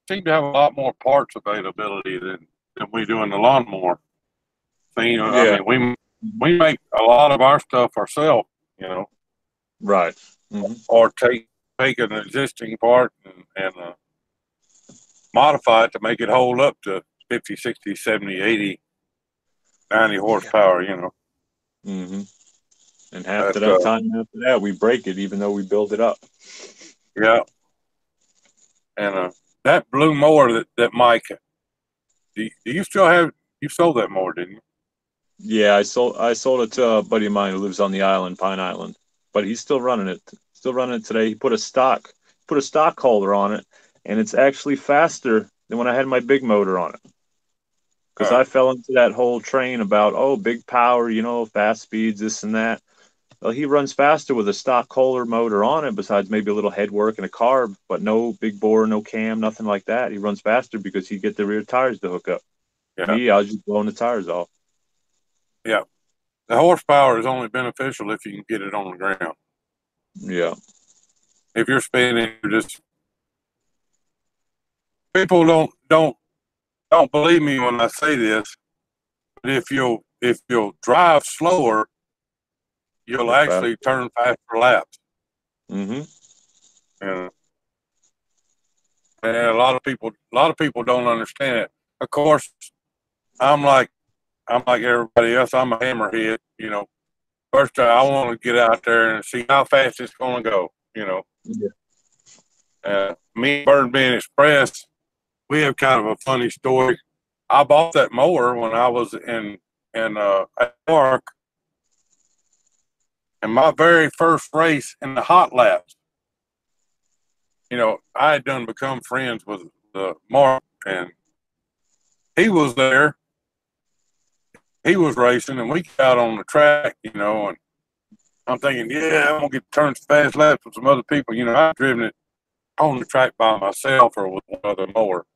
seem to have a lot more parts availability than we do in the lawnmower scene. Yeah. I mean, we make a lot of our stuff ourselves, Right. Mm-hmm. or take an existing part and modify it to make it hold up to 50, 60, 70, 80, 90 horsepower, Mm-hmm. And half the time after that, we break it, even though we build it up. Yeah. And that blue mower that Mike, do you still have? You sold that mower, didn't you? Yeah, I sold it to a buddy of mine who lives on the island, Pine Island, but he's still running it. Still running it today. He put a stock holder on it, and it's actually faster than when I had my big motor on it. Because I fell into that whole train about big power, fast speeds, this and that. Well, he runs faster with a stock Kohler motor on it, besides maybe a little head work and a carb, but no big bore, no cam, nothing like that. He runs faster because he get the rear tires to hook up. Yeah. Me, I was just blowing the tires off. Yeah. The horsepower is only beneficial if you can get it on the ground. Yeah. If you're spinning, people don't believe me when I say this, but if you'll drive slower, you'll actually turn faster laps. Mm-hmm. And a lot of people don't understand it. Of course, I'm like everybody else. I'm a hammerhead. First I want to get out there and see how fast it's going to go. Yeah. Me and Bird Bean Express, we have kind of a funny story. I bought that mower when I was in York, and my very first race in the hot laps, I had done become friends with Mark, and he was there. He was racing, and we got out on the track, and I'm thinking, yeah, I'm gonna get turned fast laps with some other people. I've driven it on the track by myself or with one other mower.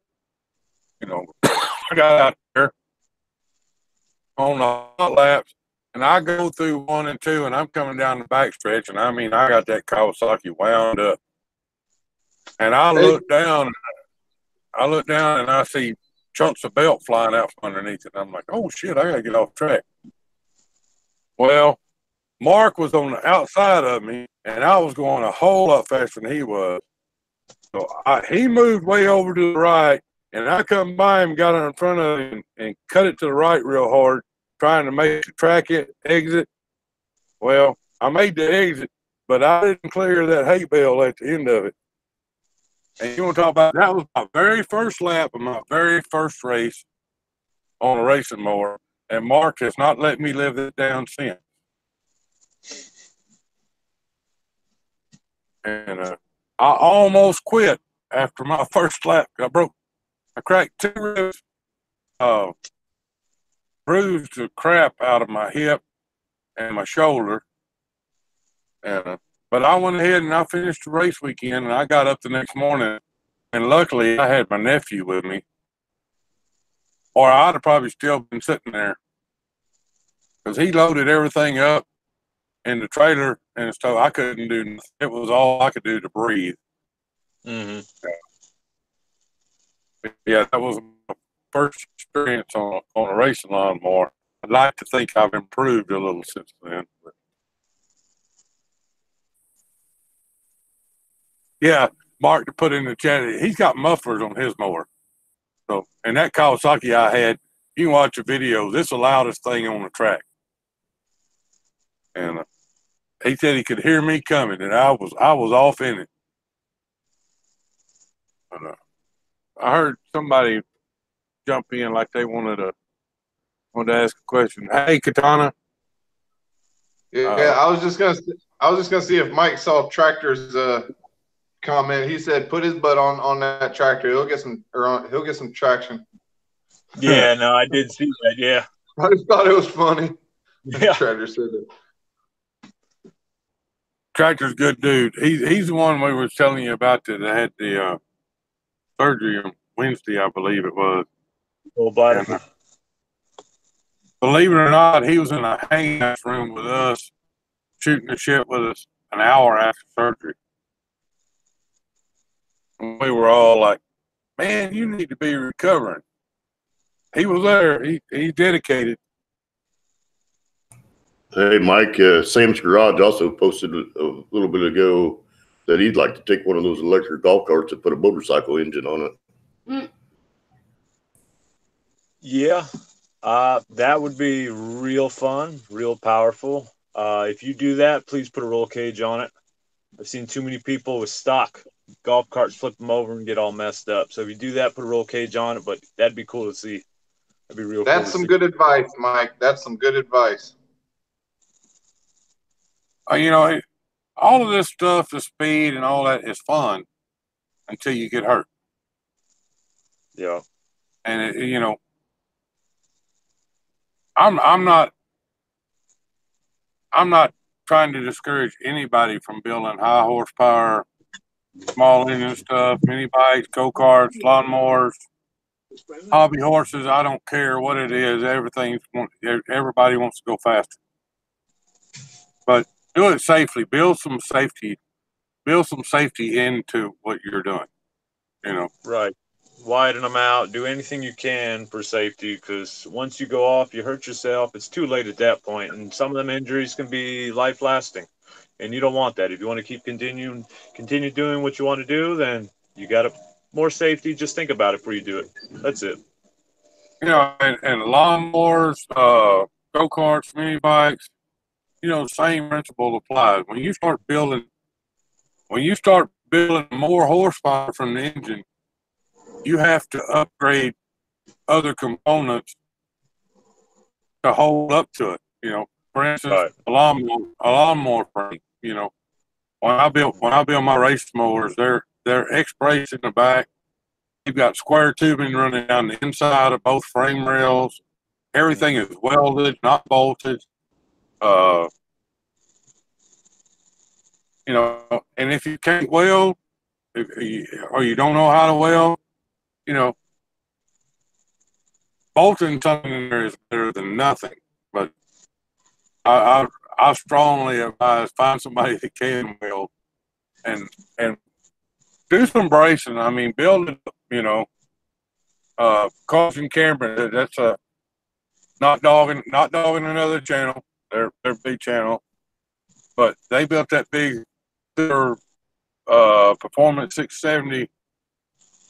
I got out there on the hot laps, and I go through 1 and 2, and I'm coming down the back stretch, and I got that Kawasaki wound up. And I look down, and I see chunks of belt flying out from underneath it. And I'm like, oh, shit, I got to get off track. Well, Mark was on the outside of me, and I was going a whole lot faster than he was. So he moved way over to the right, and I come by him, got in front of him, and cut it to the right real hard, trying to make the track exit. Well, I made the exit, but I didn't clear that hay bale at the end of it. And you want to talk about, that was my very first lap of my very first race on a racing mower, and Mark has not let me live it down since. And I almost quit after my first lap. I cracked 2 ribs, bruised the crap out of my hip and my shoulder. And but I went ahead and I finished the race weekend, and I got up the next morning, and luckily I had my nephew with me, or I'd have probably still been sitting there, because he loaded everything up in the trailer and stuff. I couldn't do nothing. It was all I could do to breathe. Mm-hmm. Yeah, that was my first experience on a racing lawnmower. I'd like to think I've improved a little since then. But yeah, Mark to put in the chat, he's got mufflers on his mower. So, and that Kawasaki I had, you can watch the videos. It's the loudest thing on the track. And he said he could hear me coming, and I was off in it. But, I heard somebody jump in like they wanted to ask a question. Hey, Katana. Yeah, I was just gonna see if Mike saw Tractor's comment. He said, "Put his butt on that tractor. He'll get some traction." Yeah, no, I did see that. Yeah, I just thought it was funny. Yeah. Tractor said it. Tractor's a good dude. He's the one we were telling you about that had the surgery on Wednesday, I believe it was. Oh, buddy. And, believe it or not, he was in a hanging room with us, shooting the shit with us an hour after surgery. And we were all like, man, you need to be recovering. He was there. He's dedicated. Hey, Mike, Sam's Garage also posted a little bit ago that he'd like to take one of those electric golf carts and put a motorcycle engine on it. Yeah, that would be real fun, real powerful. If you do that, please put a roll cage on it. I've seen too many people with stock golf carts flip them over and get all messed up. So if you do that, put a roll cage on it. But that'd be cool to see. That'd be real. That's some good advice, Mike. That's some good advice. All of this stuff, the speed and all that is fun until you get hurt. Yeah. And I'm not trying to discourage anybody from building high horsepower, small engine stuff, mini bikes, go-karts, lawnmowers, hobby horses. I don't care what it is. Everybody wants to go faster. But do it safely. Build some safety into what you're doing. Right. Widen them out. Do anything you can for safety, because once you go off, you hurt yourself. It's too late at that point, and some of them injuries can be life-lasting, and you don't want that. If you want to continue doing what you want to do, then you got to more safety. Just think about it before you do it. That's it. And lawnmowers, go-karts, mini bikes, the same principle applies. When you start building more horsepower from the engine, you have to upgrade other components to hold up to it. You know, for instance, Right. a lawnmower frame. You know, when I built my race mowers, they're X-braced in the back. You've got square tubing running down the inside of both frame rails. Everything is welded, not bolted. You know, and if you can't weld, or you don't know how to weld, you know, bolting something in there is better than nothing. But I strongly advise find somebody that can weld and do some bracing. I mean, build it. You know, Caution Cameron. That's a not dogging another channel. They're big channel, but they built that big Performance 670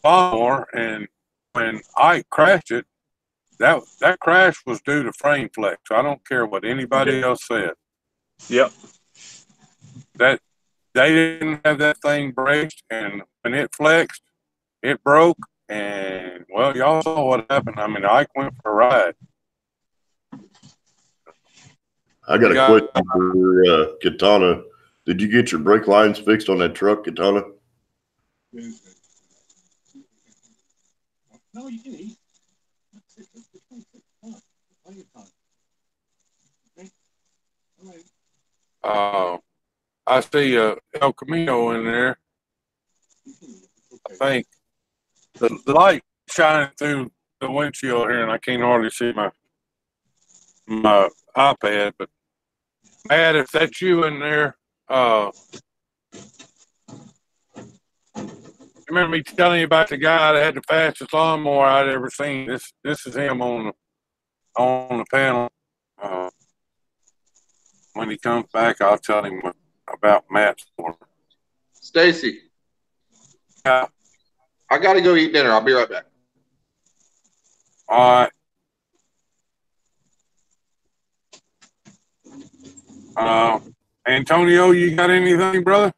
lawnmower, and when I crashed it, that crash was due to frame flex. I don't care what anybody else said. Yep. That they didn't have that thing braced, and when it flexed, it broke. And well, y'all saw what happened. I mean, Ike went for a ride. I got a question for Katana. Did you get your brake lines fixed on that truck, Katana? No, you can eat. I see El Camino in there. I think the light shining through the windshield here, and I can't hardly see my iPad. But Matt, if that's you in there, remember me telling you about the guy that had the fastest lawnmower I'd ever seen? This is him on the panel. When he comes back, I'll tell him about Matt's one. Stacy. Yeah. I got to go eat dinner. I'll be right back. All right. Antonio, you got anything, brother?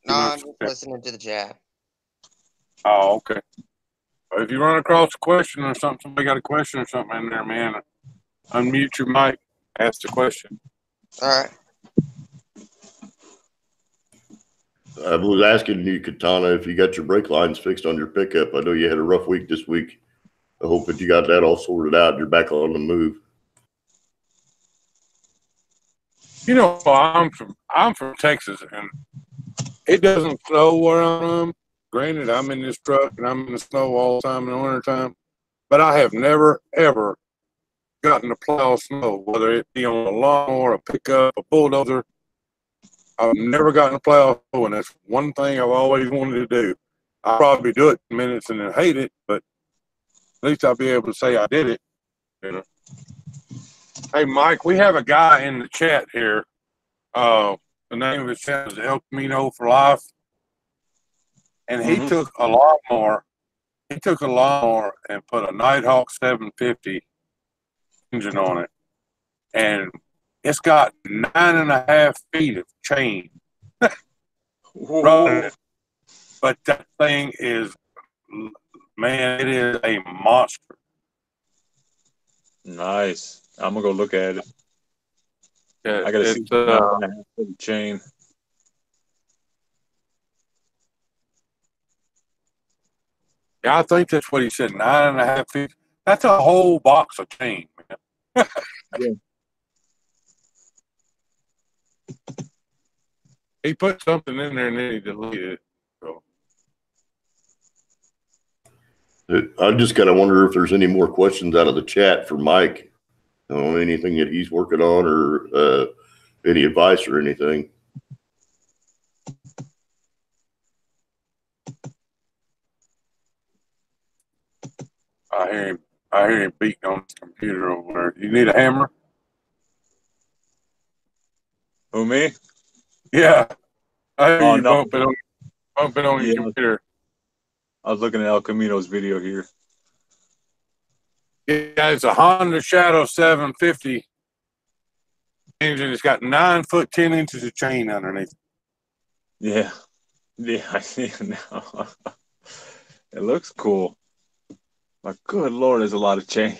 No, I'm just listening to the chat. Oh, okay. If you run across a question or something, somebody got a question or something in there, man, unmute your mic, ask the question. All right. I was asking you, Katana, if you got your brake lines fixed on your pickup. I know you had a rough week this week. I hope that you got that all sorted out and you're back on the move. You know, I'm from Texas, and it doesn't snow where I'm from. Granted, I'm in this truck and I'm in the snow all the time in the wintertime, but I have never, ever gotten to plow snow, whether it be on a lawnmower, a pickup, a bulldozer. I've never gotten to plow snow, and that's one thing I've always wanted to do. I'll probably do it in minutes and then hate it, but at least I'll be able to say I did it. You know. Hey, Mike, we have a guy in the chat here. The name of his channel is El Camino for Life. And he took a lawnmower. He took a lawnmower and put a Nighthawk 750 engine on it. And it's got 9.5 feet of chain. Running it. But that thing is, man, it is a monster. Nice. I'm going to go look at it. Yeah, I got to see the chain. Yeah, I think that's what he said, 9.5 feet. That's a whole box of chain, man. Yeah. He put something in there and then he deleted it. So. I just kind of wonder if there's any more questions out of the chat for Mike on anything that he's working on or any advice or anything. I hear him beating on his computer over there. You need a hammer? Who, me? Yeah. I hear you no. bumping on your computer. I was looking at El Camino's video here. Yeah, it's a Honda Shadow 750 engine. It's got 9 foot 10 inches of chain underneath. Yeah. Yeah, I see it now. It looks cool. But good Lord, there's a lot of chain.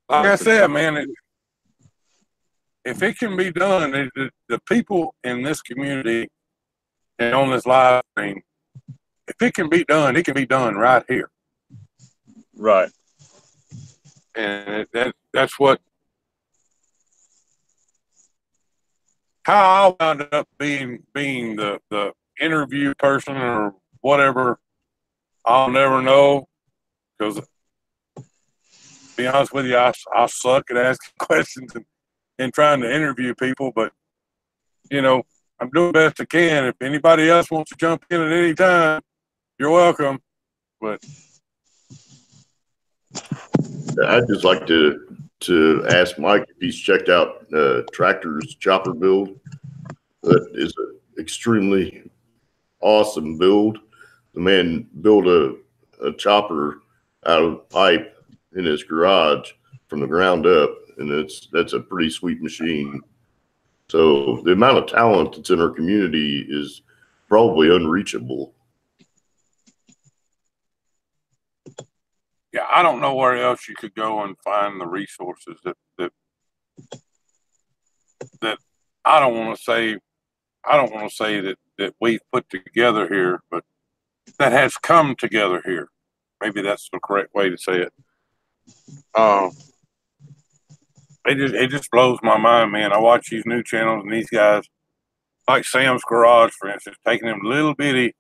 Like I said, man, if it can be done, the people in this community and on this live stream, if it can be done, it can be done right here. Right. And that's what, how I wound up being the interview person or whatever, I'll never know. Because, to be honest with you, I suck at asking questions and trying to interview people. But, you know, I'm doing the best I can. If anybody else wants to jump in at any time, you're welcome. But I'd just like to ask Mike if he's checked out Tractor's chopper build. That is an extremely awesome build. The man built a chopper out of pipe in his garage from the ground up, and that's a pretty sweet machine. So the amount of talent that's in our community is probably unreachable. yeah, I don't know where else you could go and find the resources that I don't want to say that we've put together here, but that has come together here. Maybe that's the correct way to say it. It just blows my mind, man. I watch these new channels and these guys, like Sam's Garage, for instance, taking them little bitty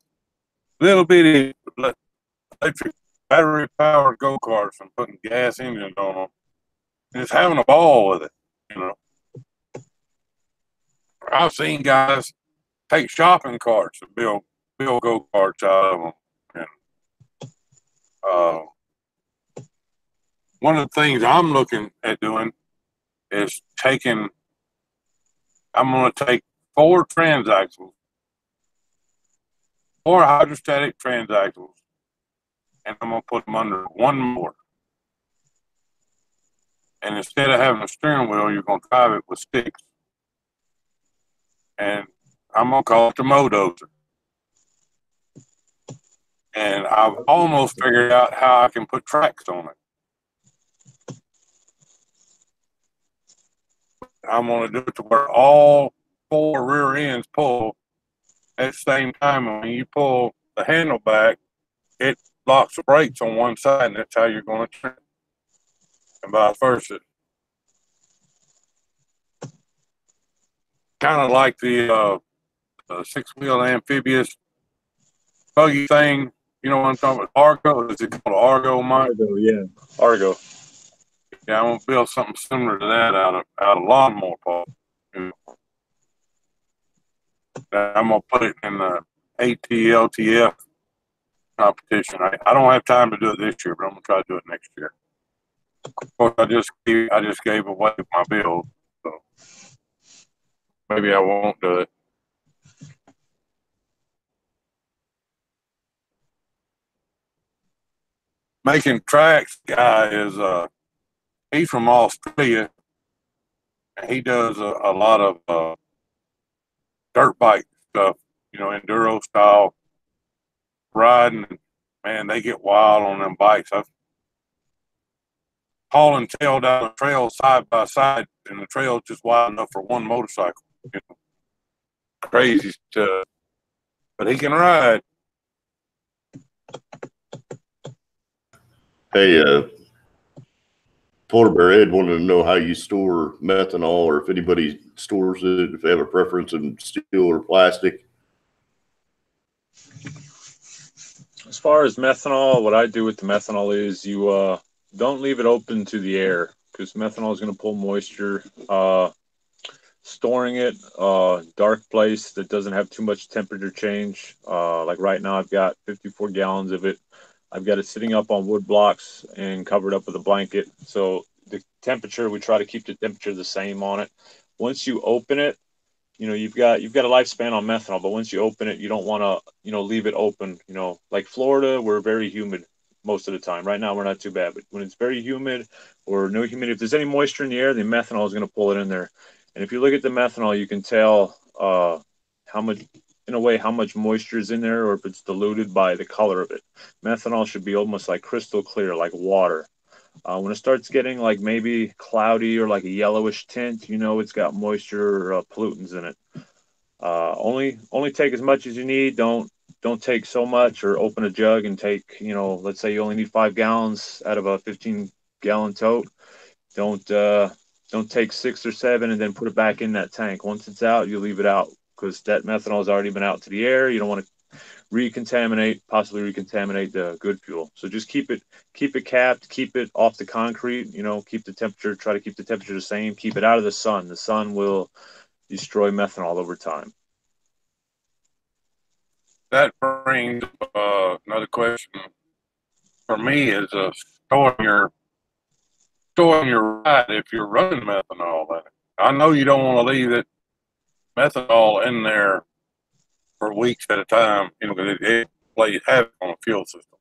electric battery powered go-karts and putting gas engines on them and just having a ball with it, you know. I've seen guys take shopping carts and build go-karts out of them. And one of the things I'm looking at doing is I'm going to take 4 transaxles, 4 hydrostatic transaxles, and I'm going to put them under one motor. And instead of having a steering wheel, you're going to drive it with sticks. And I'm going to call it the Modozer. And I've almost figured out how I can put tracks on it. I'm going to do it to where all 4 rear ends pull at the same time. And when you pull the handle back, it locks the brakes on one side, and that's how you're going to turn. And vice versa. Kind of like the 6-wheel amphibious buggy thing. You know what I'm talking about? Argo? Is it called Argo, Mike? Argo, yeah. Argo. Yeah, I'm gonna build something similar to that out of lawnmower parts. You know. I'm gonna put it in the ATLTF competition. I don't have time to do it this year, but I'm gonna try to do it next year. Of course, I just gave away my build, so maybe I won't do it. Making tracks guy is he's from Australia, and he does a lot of dirt bike stuff, you know, enduro style riding. Man, they get wild on them bikes. I've hauling tail down the trail side by side, and the trail's just wide enough for one motorcycle. You know, crazy stuff. But he can ride. Hey, Polar Bear Ed wanted to know how you store methanol, or if anybody stores it, if they have a preference in steel or plastic. As far as methanol, what I do with the methanol is you don't leave it open to the air, because methanol is going to pull moisture. Storing it dark place that doesn't have too much temperature change. Like right now, I've got 54 gallons of it. I've got it sitting up on wood blocks and covered up with a blanket. So the temperature, we try to keep the temperature the same on it. Once you open it, you know, you've got a lifespan on methanol, but once you open it, you don't want to, you know, leave it open. You know, like Florida, we're very humid most of the time. Right now, we're not too bad, but when it's very humid or no humidity, if there's any moisture in the air, the methanol is going to pull it in there. And if you look at the methanol, you can tell how much, in a way, how much moisture is in there, or if it's diluted by the color of it. Methanol should be almost like crystal clear, like water. When it starts getting like maybe cloudy or like a yellowish tint, you know it's got moisture or pollutants in it. Only take as much as you need. Don't take so much, or open a jug and take, you know, let's say you only need 5 gallons out of a 15-gallon tote. Don't take 6 or 7 and then put it back in that tank. Once it's out, you leave it out, because that methanol has already been out to the air. You don't want to possibly recontaminate the good fuel. So just keep it capped, keep it off the concrete, you know, try to keep the temperature the same, keep it out of the sun. The sun will destroy methanol over time. That brings another question for me is storing your ride if you're running methanol in it. I know you don't want to leave it methanol in there for weeks at a time, you know, because it plays havoc on the fuel system.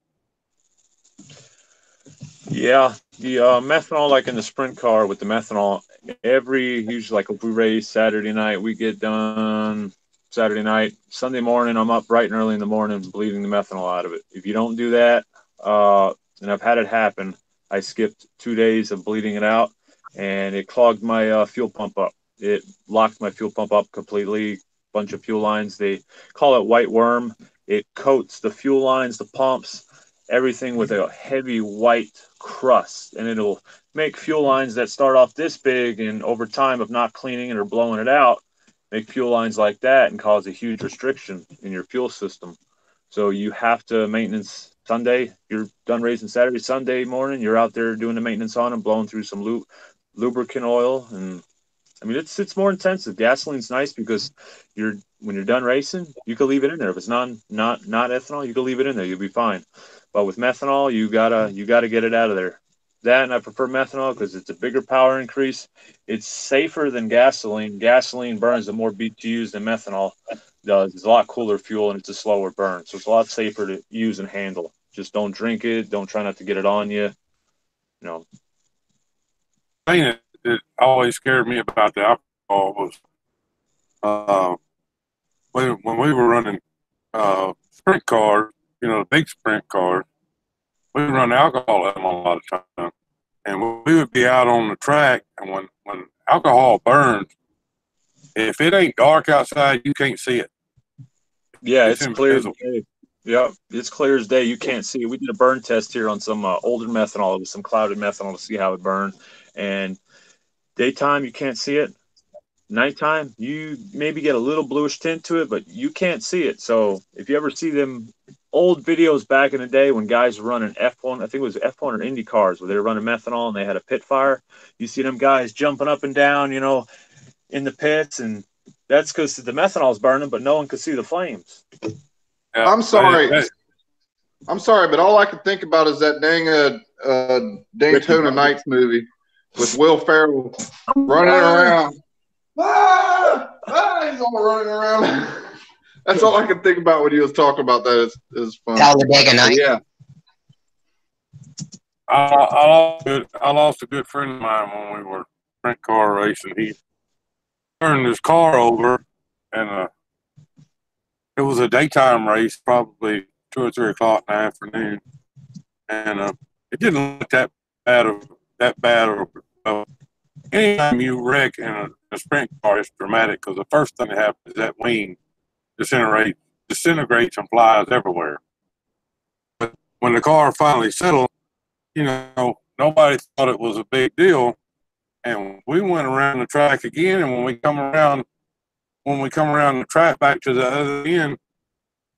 Yeah, the methanol, like in the sprint car with the methanol, usually like if we race Saturday night, we get done Saturday night, Sunday morning, I'm up bright and early in the morning bleeding the methanol out of it. If you don't do that, and I've had it happen, I skipped 2 days of bleeding it out, and it clogged my fuel pump up. It locked my fuel pump up completely. Bunch of fuel lines. They call it white worm. It coats the fuel lines, the pumps, everything with a heavy white crust, and it'll make fuel lines that start off this big, and over time of not cleaning it or blowing it out, make fuel lines like that and cause a huge restriction in your fuel system. So you have to maintenance Sunday. You're done racing Saturday, Sunday morning, you're out there doing the maintenance on them, blowing through some lubricant oil. And I mean, it's more intensive. Gasoline's nice because when you're done racing, you can leave it in there. If it's not ethanol, you can leave it in there. You'll be fine. But with methanol, you gotta get it out of there. That, and I prefer methanol because it's a bigger power increase. It's safer than gasoline. Gasoline burns the more BTUs than methanol does. It's a lot cooler fuel, and it's a slower burn, so it's a lot safer to use and handle. Just don't drink it. Don't try not to get it on you. You know. The thing that always scared me about the alcohol was when we were running sprint cars, you know, the big sprint cars, we would run alcohol at them a lot of times. And we would be out on the track, and when alcohol burns, if it ain't dark outside, you can't see it. Yeah, it's clear as day. Yeah, it's clear as day. You can't see it. We did a burn test here on some older methanol with some clouded methanol to see how it burned. And daytime, you can't see it. Nighttime, you maybe get a little bluish tint to it, but you can't see it. So if you ever see them old videos back in the day when guys were running F1, I think it was F1 or Indy cars, where they were running methanol and they had a pit fire, you see them guys jumping up and down, you know, in the pits, and that's because the methanol is burning, but no one could see the flames. Yeah, I'm sorry. I'm sorry, but all I can think about is that dang Daytona Nights movie with Will Ferrell running around. He's all running around. That's all I can think about when he was talking about that. Is fun. Talladega Nights. Yeah. I lost a good friend of mine when we were sprint car racing. He turned his car over, and it was a daytime race, probably 2 or 3 o'clock in the afternoon, and it didn't look that bad. Anytime you wreck in a sprint car, it's dramatic, because the first thing that happens is that wing disintegrates and flies everywhere. But when the car finally settled, you know, nobody thought it was a big deal, and we went around the track again. And when we come around the track back to the other end,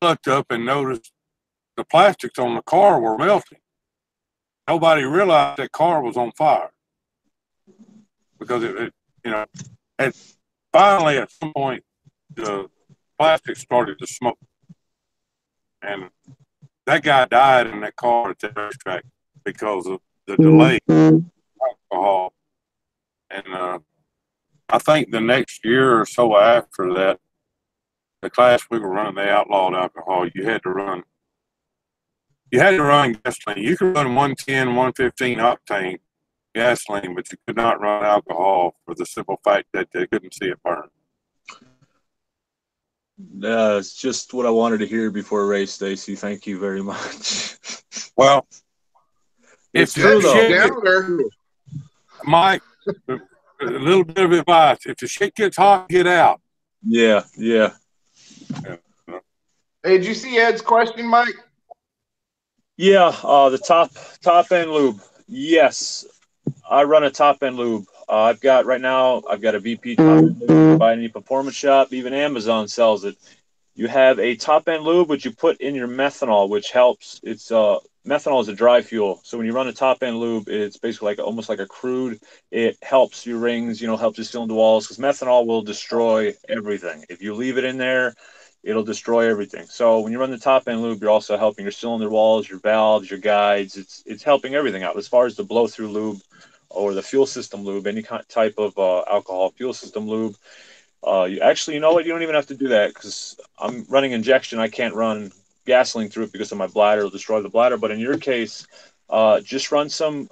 looked up and noticed the plastics on the car were melting. Nobody realized that car was on fire, because it you know, and finally at some point the plastic started to smoke, and that guy died in that car at the racetrack because of the delay of alcohol. And I think the next year or so after that, the class we were running, they outlawed alcohol. You had to run gasoline. You could run 110, 115 octane gasoline, but you could not run alcohol, for the simple fact that they couldn't see it burn. It's just what I wanted to hear before race, Stacy. Thank you very much. Well, It's if true, the though. shit Down gets, there. Mike, a little bit of advice: if the shit gets hot, get out. Yeah, yeah. Hey, did you see Ed's question, Mike? Yeah, the top end lube. Yes, I run a top end lube. I've got a VP top end lube. You can buy it in any performance shop. Even Amazon sells it. You have a top end lube, which you put in your methanol, which helps. It's methanol is a dry fuel, so when you run a top end lube, it's basically almost like a crude. It helps your rings, helps your cylinder walls, because methanol will destroy everything. If you leave it in there, it'll destroy everything. So when you run the top end lube, you're also helping your cylinder walls, your valves, your guides. It's helping everything out. As far as the blow through lube or the fuel system lube, any type of alcohol fuel system lube. You know what? You don't even have to do that, because I'm running injection. I can't run gasoline through it because of my bladder. It'll destroy the bladder. But in your case, just run some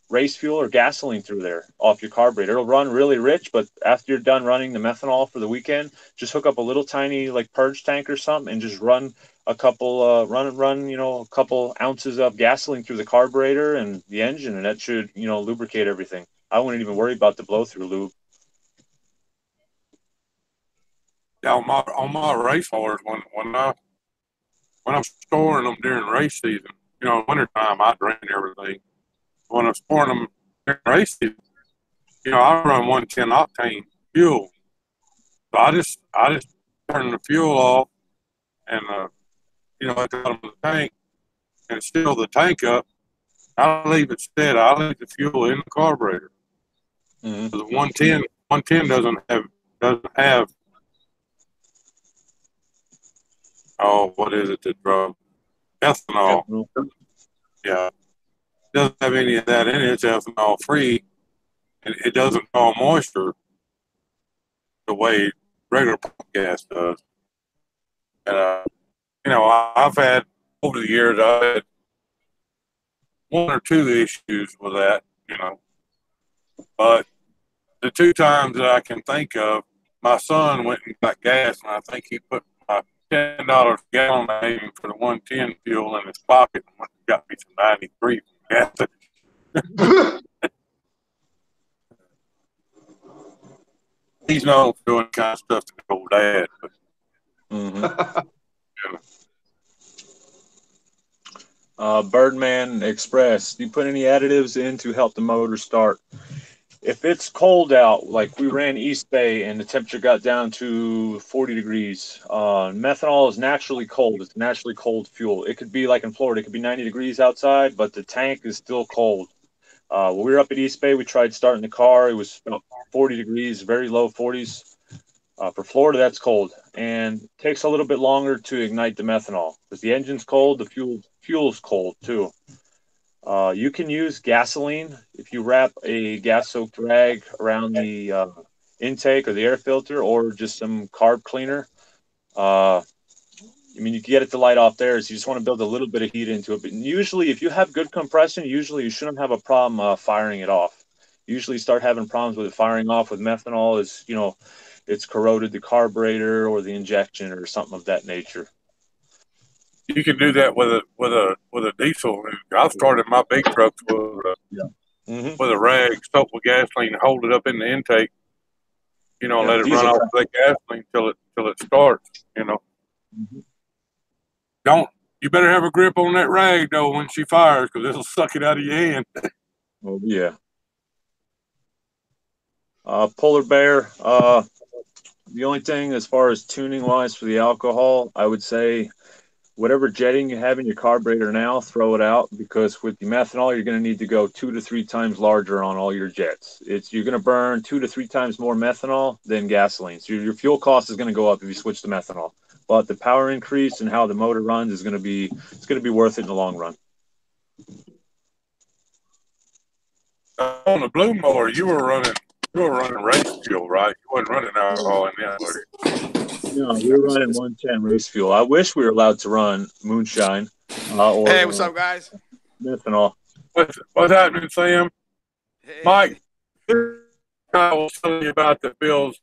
race fuel or gasoline through there off your carburetor. It'll run really rich, but after you're done running the methanol for the weekend, just hook up a little tiny purge tank or something and just run a couple a couple ounces of gasoline through the carburetor and the engine, and that should lubricate everything. I wouldn't even worry about the blow through lube. Yeah, on my race cars, when I'm storing them during race season, wintertime I drain everything. When I'm storing them during race season, I run 110 octane fuel. So I just turn the fuel off and at the bottom of the tank and fill the tank up. I leave it steady. I leave the fuel in the carburetor. Mm-hmm. So the 110 doesn't have what is it that drove ethanol? Yeah, it doesn't have any of that in it. It's ethanol free, and it doesn't draw moisture the way regular pump gas does. And I've had over the years, I've had one or two issues with that, but the two times that I can think of, my son went and got gas, and I think he put my $10 a gallon I gave him for the 110 fuel in his pocket and went and got me some 93 gas. He's known for doing kind of stuff to the old dad. But, Birdman Express. Do you put any additives in to help the motor start? If it's cold out, like we ran East Bay and the temperature got down to 40 degrees, methanol is naturally cold. It's naturally cold fuel. It could be like in Florida, it could be 90 degrees outside, but the tank is still cold. When we were up at East Bay, we tried starting the car. It was about 40 degrees, very low 40s. For Florida, that's cold, and it takes a little bit longer to ignite the methanol because the engine's cold, the fuel's cold too. You can use gasoline if you wrap a gas-soaked rag around the intake or the air filter, or just some carb cleaner. You can get it to light off there, so you just want to build a little bit of heat into it. But usually, if you have good compression, you shouldn't have a problem firing it off. Usually, you start having problems with it firing off with methanol is, it's corroded the carburetor or the injection or something of that nature. You can do that with a diesel. I've started my big trucks with a rag soaked with gasoline and hold it up in the intake. Let it run off that gasoline till it starts. You better have a grip on that rag though when she fires, because it'll suck it out of your hand. Oh yeah. Polar Bear. The only thing as far as tuning wise for the alcohol, I would say whatever jetting you have in your carburetor now, throw it out, because with the methanol, you're going to need to go 2 to 3 times larger on all your jets. You're going to burn 2 to 3 times more methanol than gasoline. So your fuel cost is going to go up if you switch to methanol. But the power increase and how the motor runs is going to be worth it in the long run. On the Blue Mower, you were running race fuel, right? You wasn't running alcohol in there, were you? No, we were running 110 race fuel. I wish we were allowed to run moonshine. Hey, what's up, guys? Methanol. What's happening, Sam? Hey. Mike, I was telling you about the Bills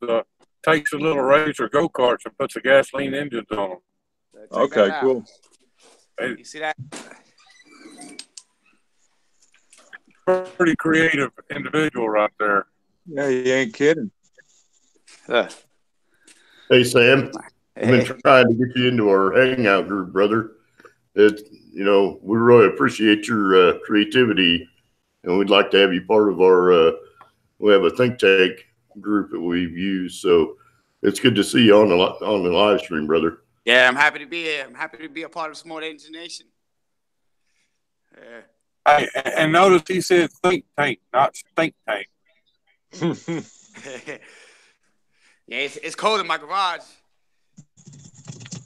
takes a little razor go-karts and puts a gasoline engines on them. Okay, cool. You see that? Pretty creative individual right there. Yeah, you ain't kidding. Hey, Sam. I've been trying to get you into our hangout group, brother. We really appreciate your creativity, and we'd like to have you part of our. We have a think tank group that we've used, so it's good to see you on the live stream, brother. Yeah, I'm happy to be here. I'm happy to be a part of Smart Engine Nation. Yeah. Hey, and notice he said think tank, not stink tank. Yeah, it's cold in my garage.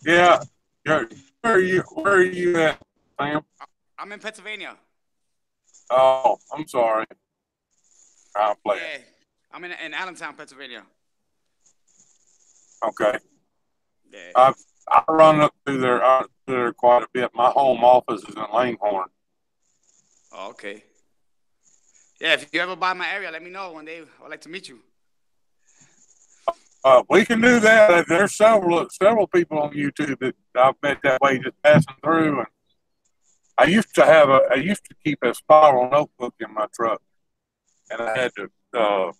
Yeah. Where are you at, Sam? I'm in Pennsylvania. Oh, I'm sorry. I'll play it. Yeah, I'm in Allentown, Pennsylvania. Okay. Yeah. I run up through there quite a bit. My home office is in Langhorne. Oh, okay. Yeah, if you ever by my area, let me know one day. I'd like to meet you. We can do that. There's several people on YouTube that I've met that way, just passing through. And I used to keep a spiral notebook in my truck, and I had to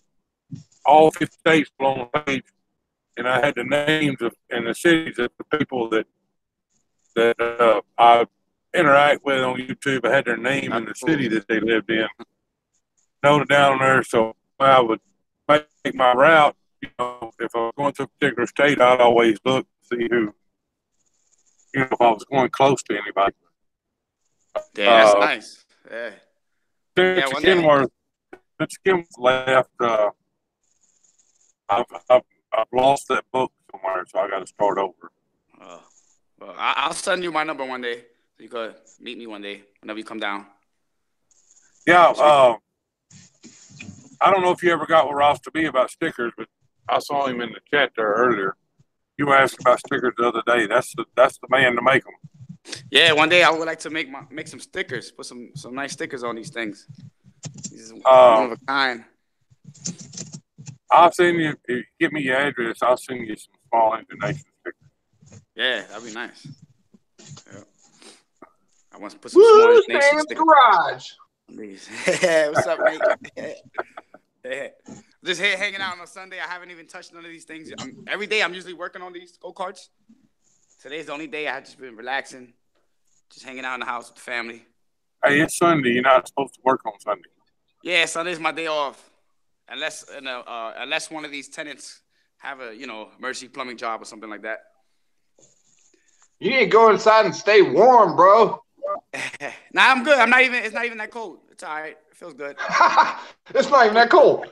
all 50 states on the page, and I had the names and the cities of the people that I interact with on YouTube. I had their name and the city that they lived in noted down there, so I would make my route. If I was going to a particular state, I'd always look to see who, if I was going close to anybody. Yeah, that's nice. Yeah. Since Kenworth left, I've lost that book somewhere, so I got to start over. Well, I'll send you my number one day. So you could meet me one day whenever you come down. Yeah. I don't know if you ever got with Ross to be about stickers, but I saw him in the chat there earlier. You asked about stickers the other day. That's the man to make them. Yeah, one day I would like to make some stickers. Put some nice stickers on these things. These one of a kind. I'll send you. If you give me your address, I'll send you some small information stickers. Yeah, that'd be nice. Yeah. I want to put some small Sam's garage. Hey, what's up, mate? Yeah. Just here hanging out on a Sunday. I haven't even touched none of these things. Every day I'm usually working on these go-karts. Today's the only day I've just been relaxing, just hanging out in the house with the family. Hey, it's Sunday. You're not supposed to work on Sunday. Yeah, Sunday's my day off, unless one of these tenants have a emergency plumbing job or something like that. You need to go inside and stay warm, bro. Nah, I'm good. It's not even that cold. It's all right. It feels good. It's not even that cold.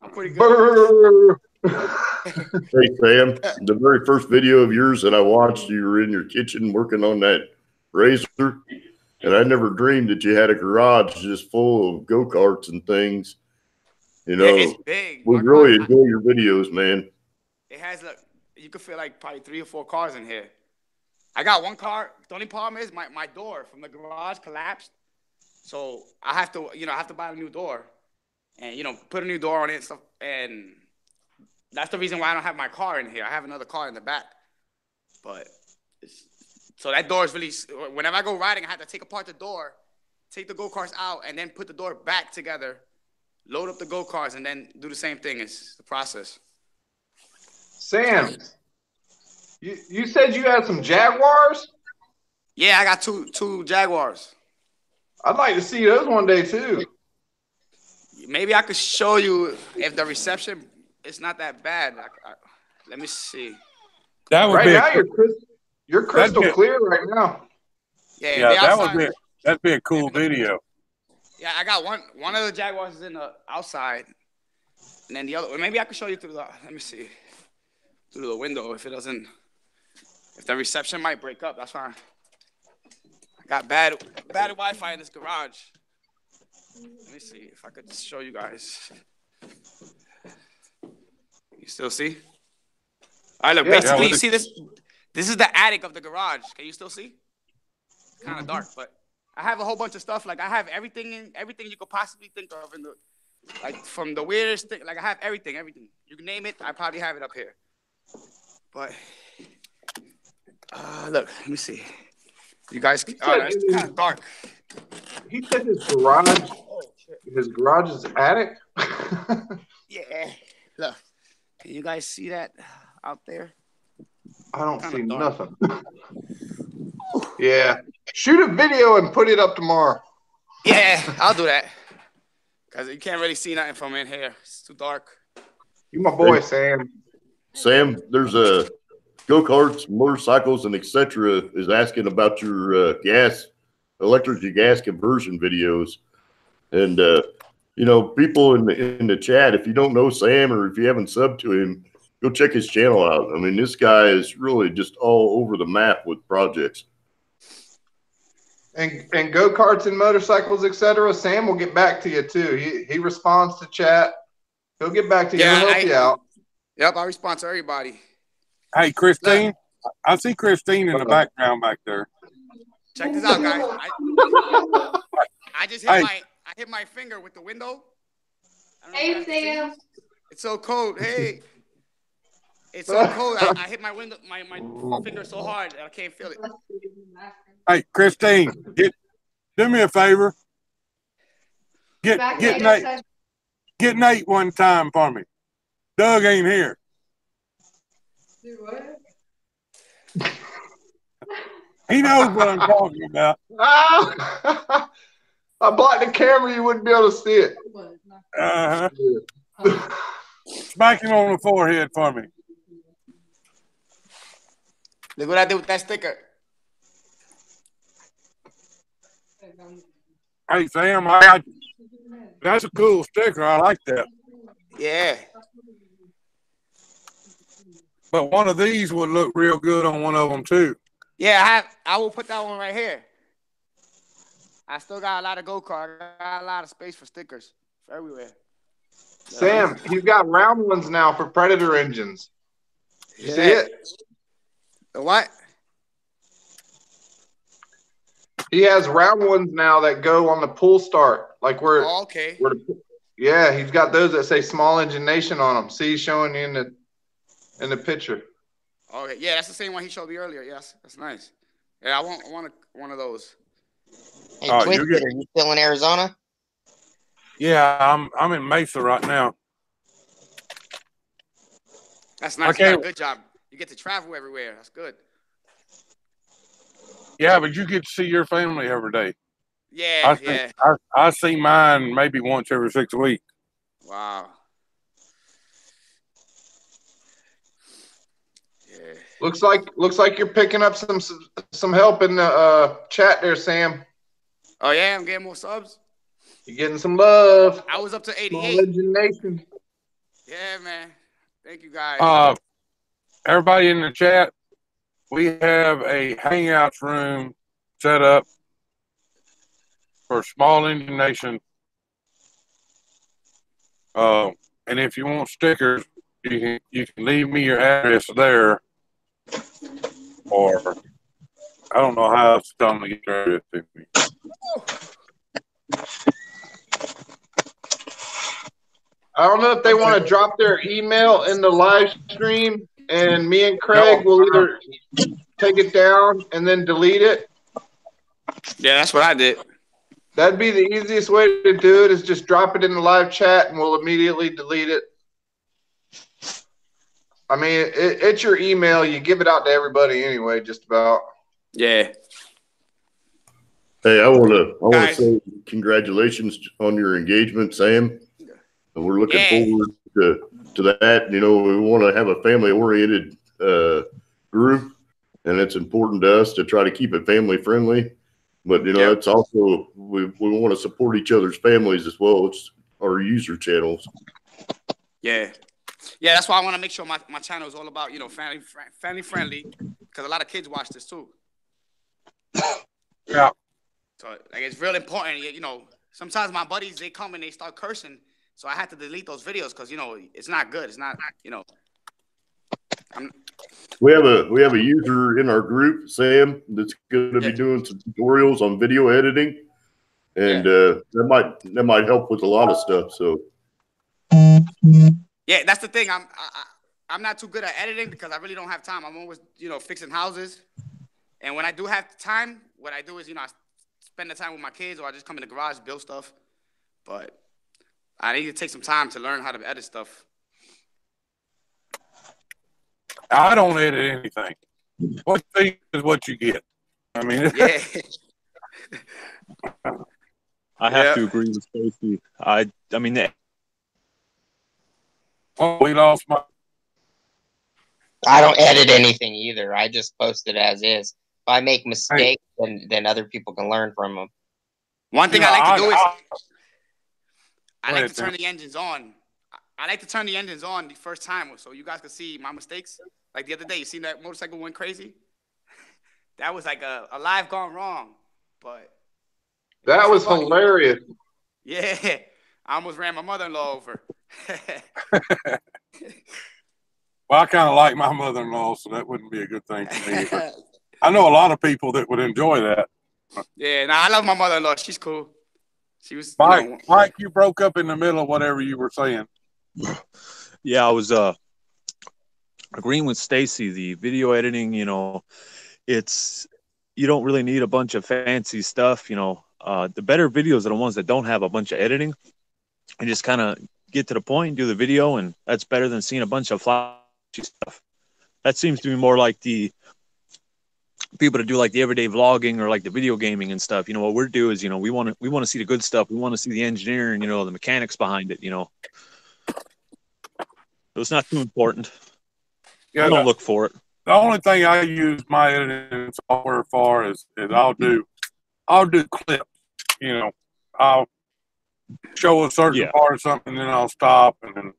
I'm pretty good. Hey, Sam, the very first video of yours that I watched, you were in your kitchen working on that razor, and I never dreamed that you had a garage just full of go-karts and things. It's big. We really enjoy your videos, man. It has, you could feel like probably 3 or 4 cars in here. I got one car. The only problem is my door from the garage collapsed. So I have to buy a new door and, put a new door on it and stuff. And that's the reason why I don't have my car in here. I have another car in the back. So that door is really, whenever I go riding, I have to take apart the door, take the go-karts out, and then put the door back together, load up the go-karts, and then do the same thing. It's the process. Sam, you said you had some Jaguars? Yeah, I got two Jaguars. I'd like to see those one day too. Maybe I could show you if the reception is not that bad. Let me see. That would right be now you're crystal clear right now. Yeah, that'd be a cool video. Yeah, I got one of the Jaguars is in the outside, and then the other. Maybe I could show you through the. Let me see. Through the window, if the reception might break up, that's fine. I got bad Wi-Fi in this garage. Let me see if I could show you guys. You still see? All right, look, basically, you see this? This is the attic of the garage. Can you still see? It's kind of dark, but I have a whole bunch of stuff. Like I have everything you could possibly think of Like from the weirdest thing, like I have everything. You can name it, I probably have it up here. But look, let me see. You guys, it's kind of dark. He said his garage is attic. Yeah. Look, can you guys see that out there? I don't Kinda see dark. nothing. Yeah. Shoot a video and put it up tomorrow. Yeah, I'll do that. Because you can't really see nothing from in here. It's too dark. You my boy, Sam. Sam, there's a go-karts, motorcycles, and etc. is asking about your electric to gas conversion videos. And, people in the chat, if you don't know Sam or if you haven't subbed to him, go check his channel out. I mean, this guy is really just all over the map with projects. And go-karts and motorcycles, etc. Sam will get back to you too. He responds to chat. He'll get back to you. Yeah, He'll help you out. Yep, I respond to everybody. Hey, Christine. I see Christine in the background back there. Check this out, guys. I just hit I hit my finger with the window. Hey, Sam. It's so cold. Hey. It's so cold. I hit my window, my finger so hard that I can't feel it. Hey, Christine, do me a favor. Get Nate one time for me. Doug ain't here. Do what? He knows what I'm talking about. I blocked the camera. You wouldn't be able to see it. Smack him on the forehead for me. Look what I did with that sticker. Hey, Sam, that's a cool sticker. I like that. Yeah. But one of these would look real good on one of them, too. Yeah, I will put that one right here. I still got a lot of go-kart. I got a lot of space for stickers for everywhere. Sam, he's got round ones now for Predator engines. You see it? The what? He has round ones now that go on the pull start. Like we're okay. Yeah, he's got those that say Small Engine Nation on them. See, showing you in the picture. Okay, yeah, that's the same one he showed me earlier. Yes, that's nice. Yeah, I want one of those. Hey, Twisted, are you still in Arizona? Yeah, I'm in Mesa right now. That's nice. You got a good job. You get to travel everywhere. That's good. Yeah, but you get to see your family every day. Yeah, I see mine maybe once every 6 weeks. Wow. Yeah. Looks like you're picking up some help in the chat there, Sam. Oh yeah, I'm getting more subs. You're getting some love. I was up to 88. Small Engine Nation. Yeah, man. Thank you guys. Everybody in the chat, we have a Hangouts room set up for Small Engine Nation. And if you want stickers, you can leave me your address there, or I don't know how else to tell them to get your address to me. I don't know if they want to drop their email in the live stream, and me and Craig will either take it down and then delete it. Yeah, that's what I did. That'd be the easiest way to do it, is just drop it in the live chat and we'll immediately delete it. I mean, it's your email. You give it out to everybody anyway, just about. Yeah. Hey, I want to say congratulations on your engagement, Sam. And we're looking forward to that. You know, we want to have a family-oriented group, and it's important to us to try to keep it family-friendly. But, you know, it's also, we want to support each other's families as well. It's our user channels. Yeah. Yeah, that's why I want to make sure my channel is all about, you know, family friendly, because a lot of kids watch this too. Yeah. So, like, it's real important. You know, sometimes my buddies, they come and they start cursing, so I had to delete those videos because, you know, it's not good. It's not, you know. We have a user in our group, Sam, that's going to be doing some tutorials on video editing. and that might help with a lot of stuff. So yeah, that's the thing. I'm not too good at editing because I really don't have time. I'm always fixing houses, and when I do have time, what I do is I spend the time with my kids, or I just come in the garage, build stuff. But I need to take some time to learn how to edit stuff. I don't edit anything. What you see is what you get. I mean, yeah. I have to agree with Stacy. I mean, we lost my. I don't edit anything either. I just post it as is. If I make mistakes, then other people can learn from them. One thing I like to do is I like to turn the engines on. I like to turn the engines on the first time so you guys can see my mistakes. Like the other day, you seen that motorcycle went crazy? That was like a live gone wrong. But that was hilarious. Yeah. I almost ran my mother-in-law over. Well, I kind of like my mother-in-law, so that wouldn't be a good thing for me. But I know a lot of people that would enjoy that. Yeah, I love my mother-in-law. She's cool. She was. Mike, you broke up in the middle of whatever you were saying. Yeah, I was agreeing with Stacy. The video editing, it's you don't really need a bunch of fancy stuff. The better videos are the ones that don't have a bunch of editing and just kind of get to the point and do the video, and that's better than seeing a bunch of flashy stuff. That seems to be more like the people to do like the everyday vlogging or like the video gaming and stuff. What we're doing is, we want to see the good stuff. We want to see the engineering, the mechanics behind it, So it's not too important. Yeah, I don't look for it. The only thing I use my editing software for is I'll do clips. I'll show a certain part of something, then I'll stop, and then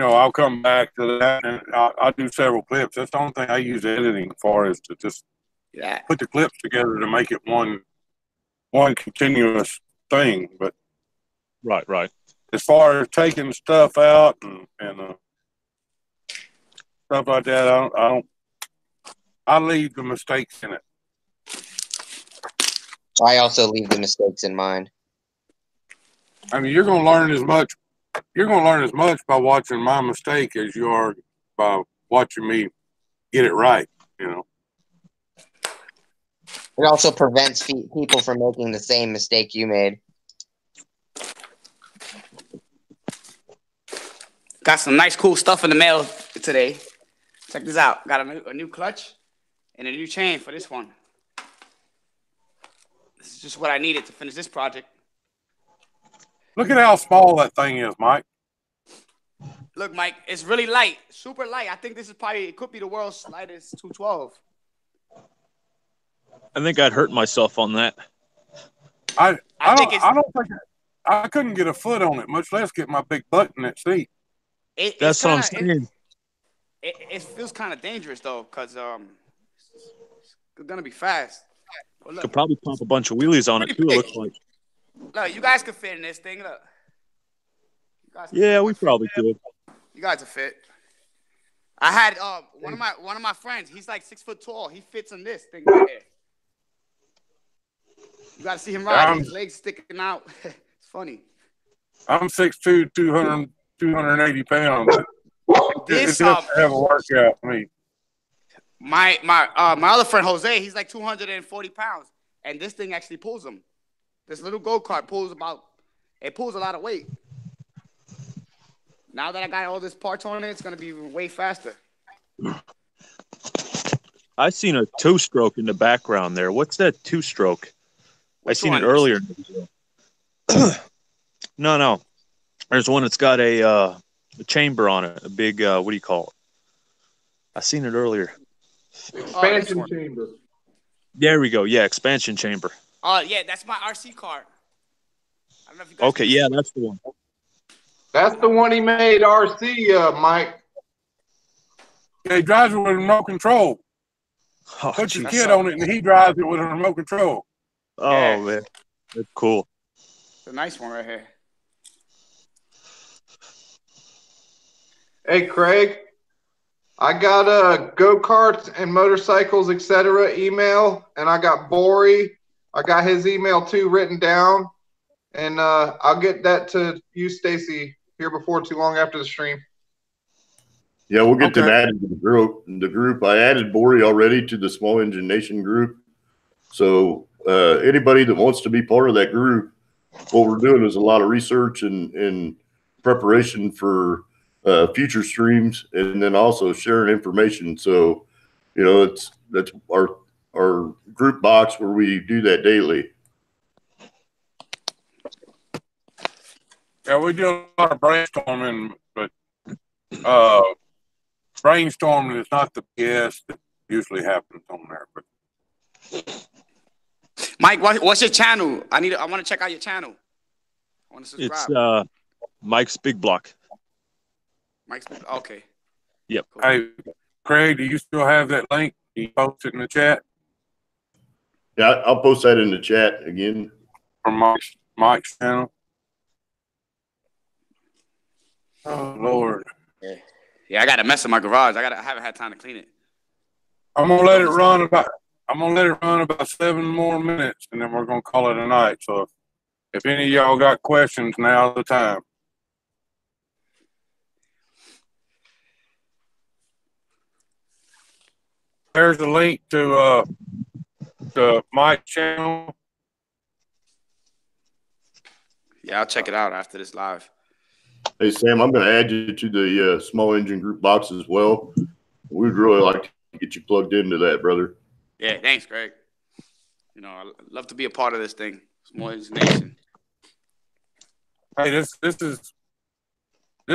I'll come back to that, and I'll do several clips. That's the only thing I use editing for, is to just put the clips together to make it one continuous thing. But right. As far as taking stuff out and stuff like that, I leave the mistakes in it. I also leave the mistakes in mine. I mean, you're going to learn as much by watching my mistake as you are by watching me get it right. It also prevents people from making the same mistake you made. Got some nice, cool stuff in the mail today. Check this out. Got a new clutch and a new chain for this one. This is just what I needed to finish this project. Look at how small that thing is, Mike. Look, Mike, it's really light, super light. I think this is it could be the world's lightest 212. I think I'd hurt myself on that. I couldn't get a foot on it, much less get my big butt in that seat. That's what I'm saying. It feels kind of dangerous though, because it's gonna be fast. Well, look, could probably pump a bunch of wheelies on it too. It looks like. Look, you guys could fit in this thing. Look. Yeah, we probably could. You guys are fit. I had one of my friends. He's like 6 foot tall. He fits in this thing right here. You got to see him ride. His legs sticking out. It's funny. I'm 6'2", 280 pounds. It doesn't have a workout for me. My other friend Jose, he's like 240 pounds, and this thing actually pulls him. This little go-kart pulls a lot of weight. Now that I got all this parts on it, it's gonna be way faster. I seen a 2-stroke in the background there. What's that 2-stroke? I seen it earlier. No. There's one that's got a chamber on it. A big what do you call it? I seen it earlier. Expansion chamber. There we go. Yeah, expansion chamber. Yeah, that's my RC car. I don't know if you guys okay, yeah, that's the one. That's the one he made RC, Mike. Yeah, he drives it with a remote control. Oh, Puts his kid on it, and he drives it with a remote control. Oh, yeah. Man. That's cool. It's a nice one right here. Hey, Craig. I got go-karts and motorcycles, etc. email, and I got Bori I got his email too written down, and I'll get that to you, Stacy, here before too long after the stream. Yeah, we'll get them Okay. added to the group. I added Bori already to the Small Engine Nation group. So anybody that wants to be part of that group, what we're doing is a lot of research and preparation for future streams, and then also sharing information. So, you know, that's our group box where we do that daily. Yeah, we do a lot of brainstorming, but brainstorming is not the BS that usually happens on there. But Mike, what's your channel? I want to check out your channel. I want to subscribe. It's Mike's Big Block. Mike's okay. Yep. Cool. hey, Craig, do you still have that link? Can you post it in the chat Yeah, I'll post that in the chat again. from Mike's channel? Oh Lord. Yeah, I got a mess in my garage. I haven't had time to clean it. I'm gonna let it run about 7 more minutes, and then we're gonna call it a night. So if any of y'all got questions, now's the time. There's a link to Mike's channel. Yeah, I'll check it out after this live. Hey, Sam, I'm going to add you to the Small Engine group box as well. We'd really like to get you plugged into that, brother. Yeah, thanks, Greg. You know, I'd love to be a part of this thing. Small Engine Nation. Hey, this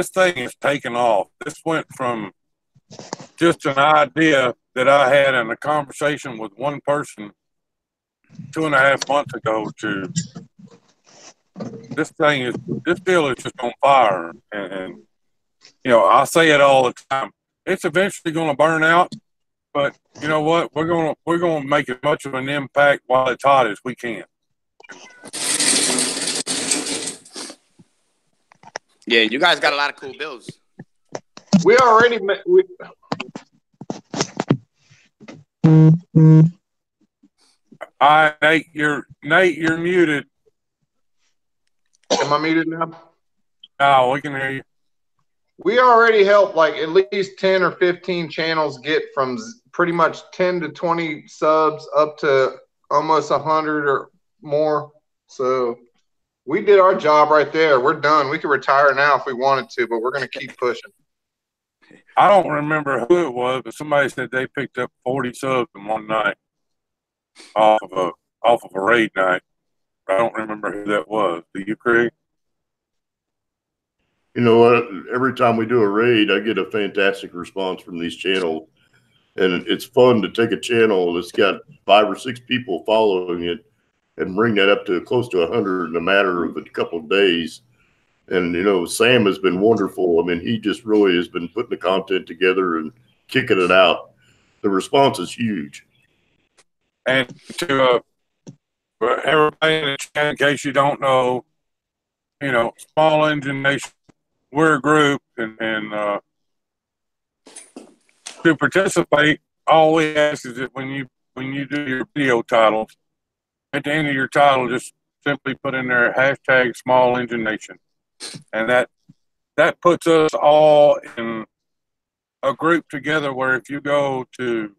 thing is taking off. This went from just an idea that I had in a conversation with one person 2.5 months ago to this deal is just on fire. And you know, I say it all the time. It's eventually going to burn out, but you know what? We're going to make as much of an impact while it's hot as we can. Yeah, you guys got a lot of cool builds. We already Nate, you're muted. Am I muted now? No, we can hear you. We already helped like at least 10 or 15 channels get from pretty much 10 to 20 subs up to almost 100 or more. So we did our job right there. We're done. We could retire now if we wanted to, but we're going to keep pushing. I don't remember who it was, but somebody said they picked up 40 subs in one night off of a raid night. I don't remember who that was. Do you, Craig? You know what? Every time we do a raid, I get a fantastic response from these channels. And it's fun to take a channel that's got 5 or 6 people following it and bring that up to close to 100 in a matter of a couple of days. And, you know, Sam has been wonderful. I mean, he just really has been putting the content together and kicking it out. The response is huge. And to everybody in the chat, in case you don't know, you know, Small Engine Nation, we're a group, and to participate, all we ask is that when you do your video titles, at the end of your title, just simply put in there hashtag Small Engine Nation, and that puts us all in a group together. Where if you go to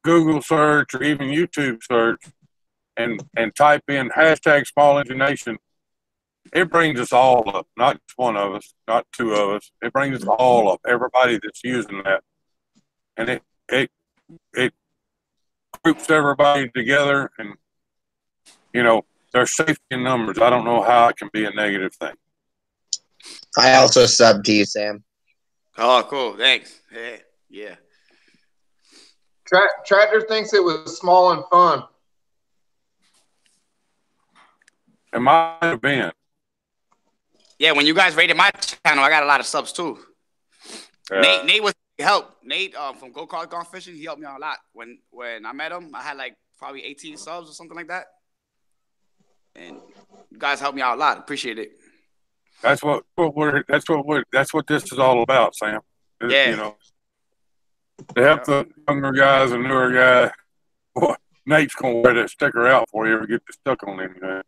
Google search or even YouTube search and type in hashtag Small Engine Nation, it brings us all up, not just one of us, not 2 of us. It brings us all up, everybody that's using that. And it groups everybody together, and, you know, there's safety in numbers. I don't know how it can be a negative thing. I also subbed to you, Sam. Oh, cool. Thanks. Hey, yeah. Tractor thinks it was small and fun. It might have been. Yeah, when you guys rated my channel, I got a lot of subs too. Nate was help. Nate from Go Kart Gone Fishing, he helped me out a lot. When I met him, I had like probably 18 subs or something like that. And you guys helped me out a lot. Appreciate it. That's what this is all about, Sam. Yeah. You know, to help the younger guys and newer guys. Boy, Nate's gonna wear that sticker out for you if you get stuck on anything.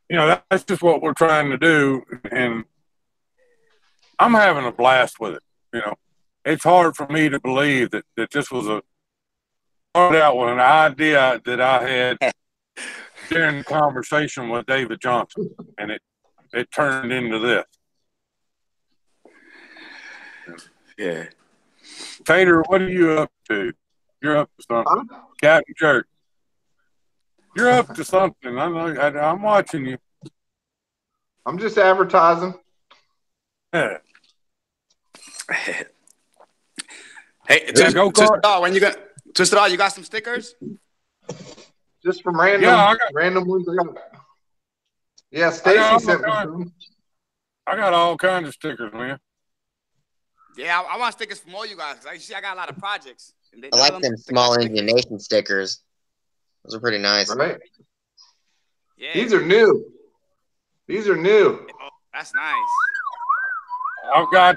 That's just what we're trying to do, and I'm having a blast with it. It's hard for me to believe that this was started out with an idea that I had during the conversation with David Johnson, and it turned into this. Yeah. Tater, what are you up to? You're up to something. Captain Jerk. You're up to something. I know. I'm watching you. I'm just advertising. Yeah. Hey, Twisted Dog, when you got Twisted Dog, you got some stickers? Just from random, random ones. Yeah, Stacy sent me some. I got all kinds of stickers, man. Yeah, I want stickers from all you guys. I got a lot of projects. I like them Small Engine Nation stickers. Those are pretty nice. Right. Yeah. These are new. Oh, that's nice. I've got.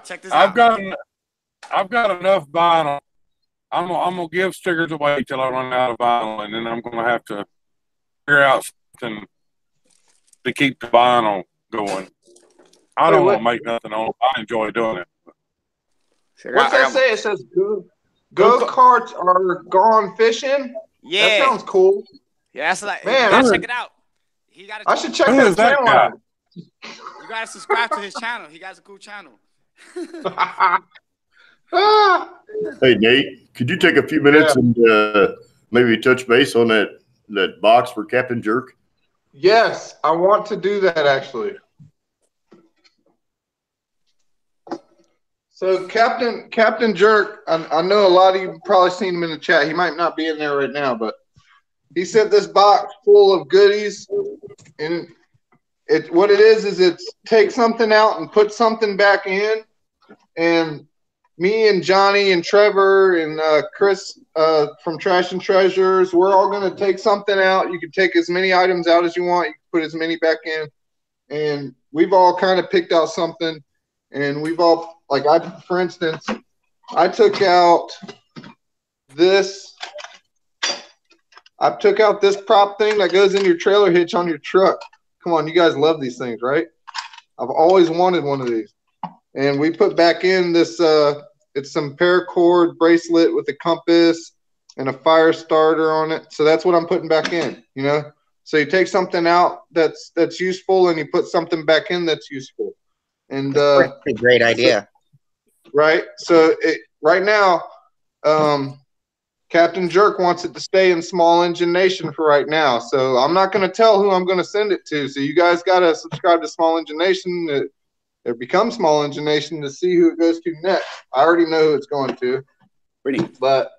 Check this out. I've got enough vinyl. I'm gonna give stickers away till I run out of vinyl, and then I'm gonna have to figure out something to keep the vinyl going. I don't want to make nothing on it. I enjoy doing it. What's that say? It says go-karts are gone fishing? Yeah. That sounds cool. Yeah, that's like, man, you gotta check it out. I should check that channel out. You gotta subscribe to his channel. He got a cool channel. Hey, Nate, could you take a few minutes and maybe touch base on that box for Captain Jerk? Yes, I want to do that actually. So Captain Jerk, I know a lot of you probably seen him in the chat. He might not be in there right now, but he sent this box full of goodies, and what it is it's take something out and put something back in, and me and Johnny and Trevor and Chris from Trash and Treasures, we're all going to take something out. You can take as many items out as you want. You can put as many back in, and we've all kind of picked out something, and we've all, for instance, I took out this. I took out this prop thing that goes in your trailer hitch on your truck. Come on, you guys love these things, right? I've always wanted one of these. And we put back in this, it's some paracord bracelet with a compass and a fire starter on it. So that's what I'm putting back in, So you take something out that's useful and you put something back in that's useful. And that's a great idea. Right. So right now, Captain Jerk wants it to stay in Small Engine Nation for right now. So I'm not going to tell who I'm going to send it to. So you guys got to subscribe to Small Engine Nation. It becomes Small Engine Nation to see who it goes to next. I already know who it's going to. But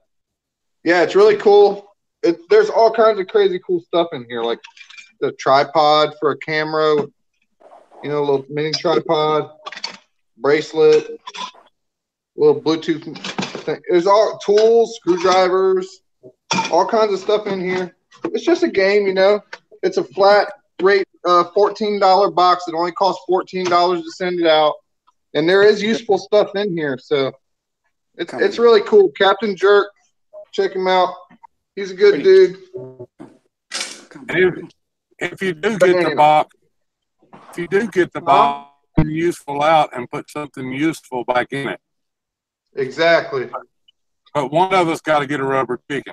yeah, it's really cool. There's all kinds of crazy cool stuff in here, like the tripod for a camera, a little mini tripod, bracelet, little Bluetooth thing. There's all tools, screwdrivers, all kinds of stuff in here. It's just a game, It's a flat rate $14 box. It only costs $14 to send it out, and there is useful stuff in here. So it's really cool. Captain Jerk, check him out. He's a good dude. If you do get the box, useful out and put something useful back in it. Exactly. But one of us got to get a rubber chicken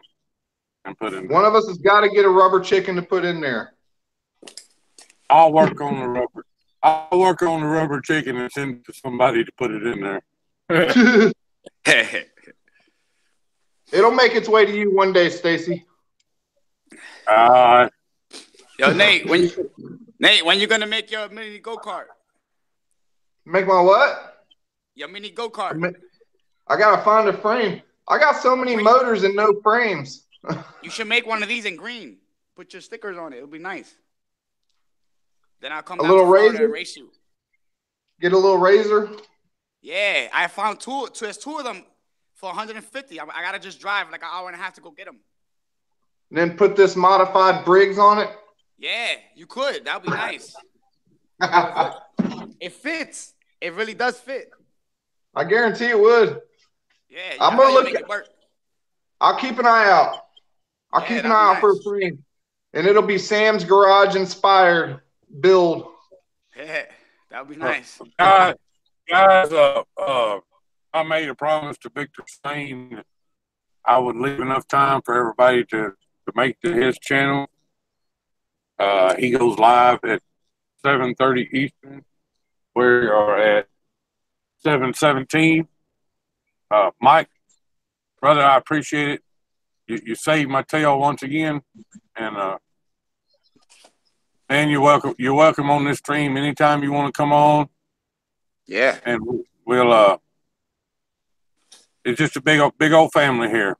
and put in there. One of us has got to get a rubber chicken to put in there. I'll work on the rubber chicken and send it to somebody to put it in there. It'll make its way to you one day, Stacy. Yo, Nate, when you gonna make your mini go-kart? Make my what? Your mini go-kart. I gotta find a frame. I got so many motors and no frames. You should make one of these in green. Put your stickers on it. It'll be nice. Then I'll come down to Florida and race you. Get a little razor. Yeah, I found there's two of them for $150. I gotta just drive like an hour and a half to go get them. And then put this modified Briggs on it. Yeah, you could. That'd be nice. It fits. It really does fit. I guarantee it would. Yeah, I'm I gonna know you look make at- it work. I'll keep an eye out. I'll Yeah, keep an that'd eye be out for a nice. stream, and it'll be Sam's Garage inspired build. Yeah, that would be nice. Guys, I made a promise to Victor Stain that I would leave enough time for everybody to make to his channel. He goes live at 7:30 Eastern. We are at 7:17. Mike, brother, I appreciate it. You saved my tail once again, and man, you're welcome. You're welcome on this stream anytime you want to come on. Yeah. And we'll. It's just a big old family here.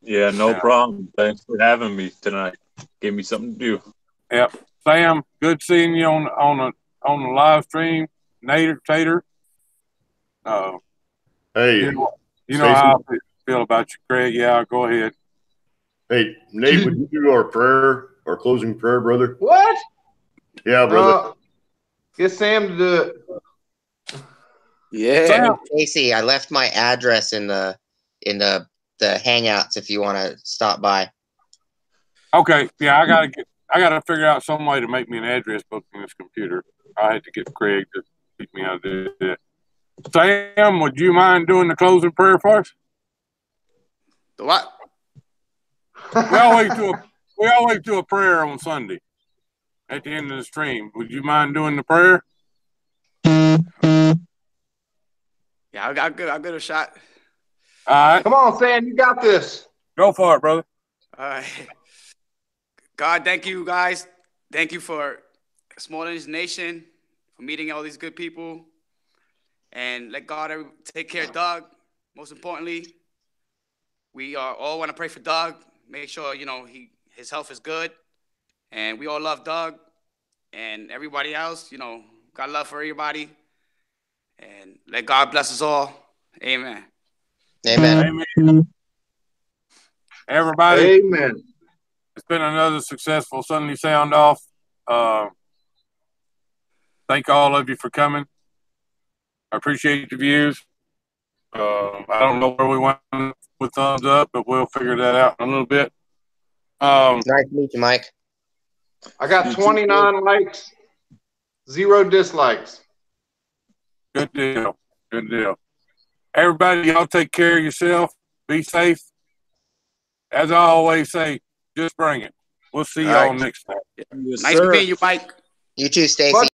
Yeah, no Yeah. problem. Thanks for having me tonight. Gave me something to do. Yep, Sam, good seeing you on the live stream. Tater. Hey, You know Stacey? how I feel about you, Craig. Yeah, go ahead. Hey, Nate, would you do our closing prayer, brother? What? Yeah, brother. Get Sam to do it. Yeah. Sam, Casey, I left my address in the Hangouts if you want to stop by. okay, yeah, I gotta figure out some way to make me an address book in this computer. I had to get Craig to teach me how to do that. Sam, would you mind doing the closing prayer for us? The what? We always do a prayer on Sunday at the end of the stream. Would you mind doing the prayer? Yeah, I'll give it a shot. All right, Come on, Sam, you got this. go for it, brother. All right. God, thank you, guys. Thank you for Small Engine Nation, for meeting all these good people. And let God take care of Doug. Most importantly, we all want to pray for Doug. Make sure, his health is good. And we all love Doug. And everybody else, got love for everybody. And let God bless us all. Amen. Amen. Amen. Everybody, Amen. it's been another successful Sunday Sound Off. Thank all of you for coming. I appreciate the views. I don't know where we went with thumbs up, but we'll figure that out in a little bit. Nice to meet you, Mike. I got 29 likes, 0 dislikes. Good deal. Good deal. Everybody, y'all take care of yourself. Be safe. As I always say, just bring it. We'll see y'all next time. Nice meeting you, Mike. You too, Stacy.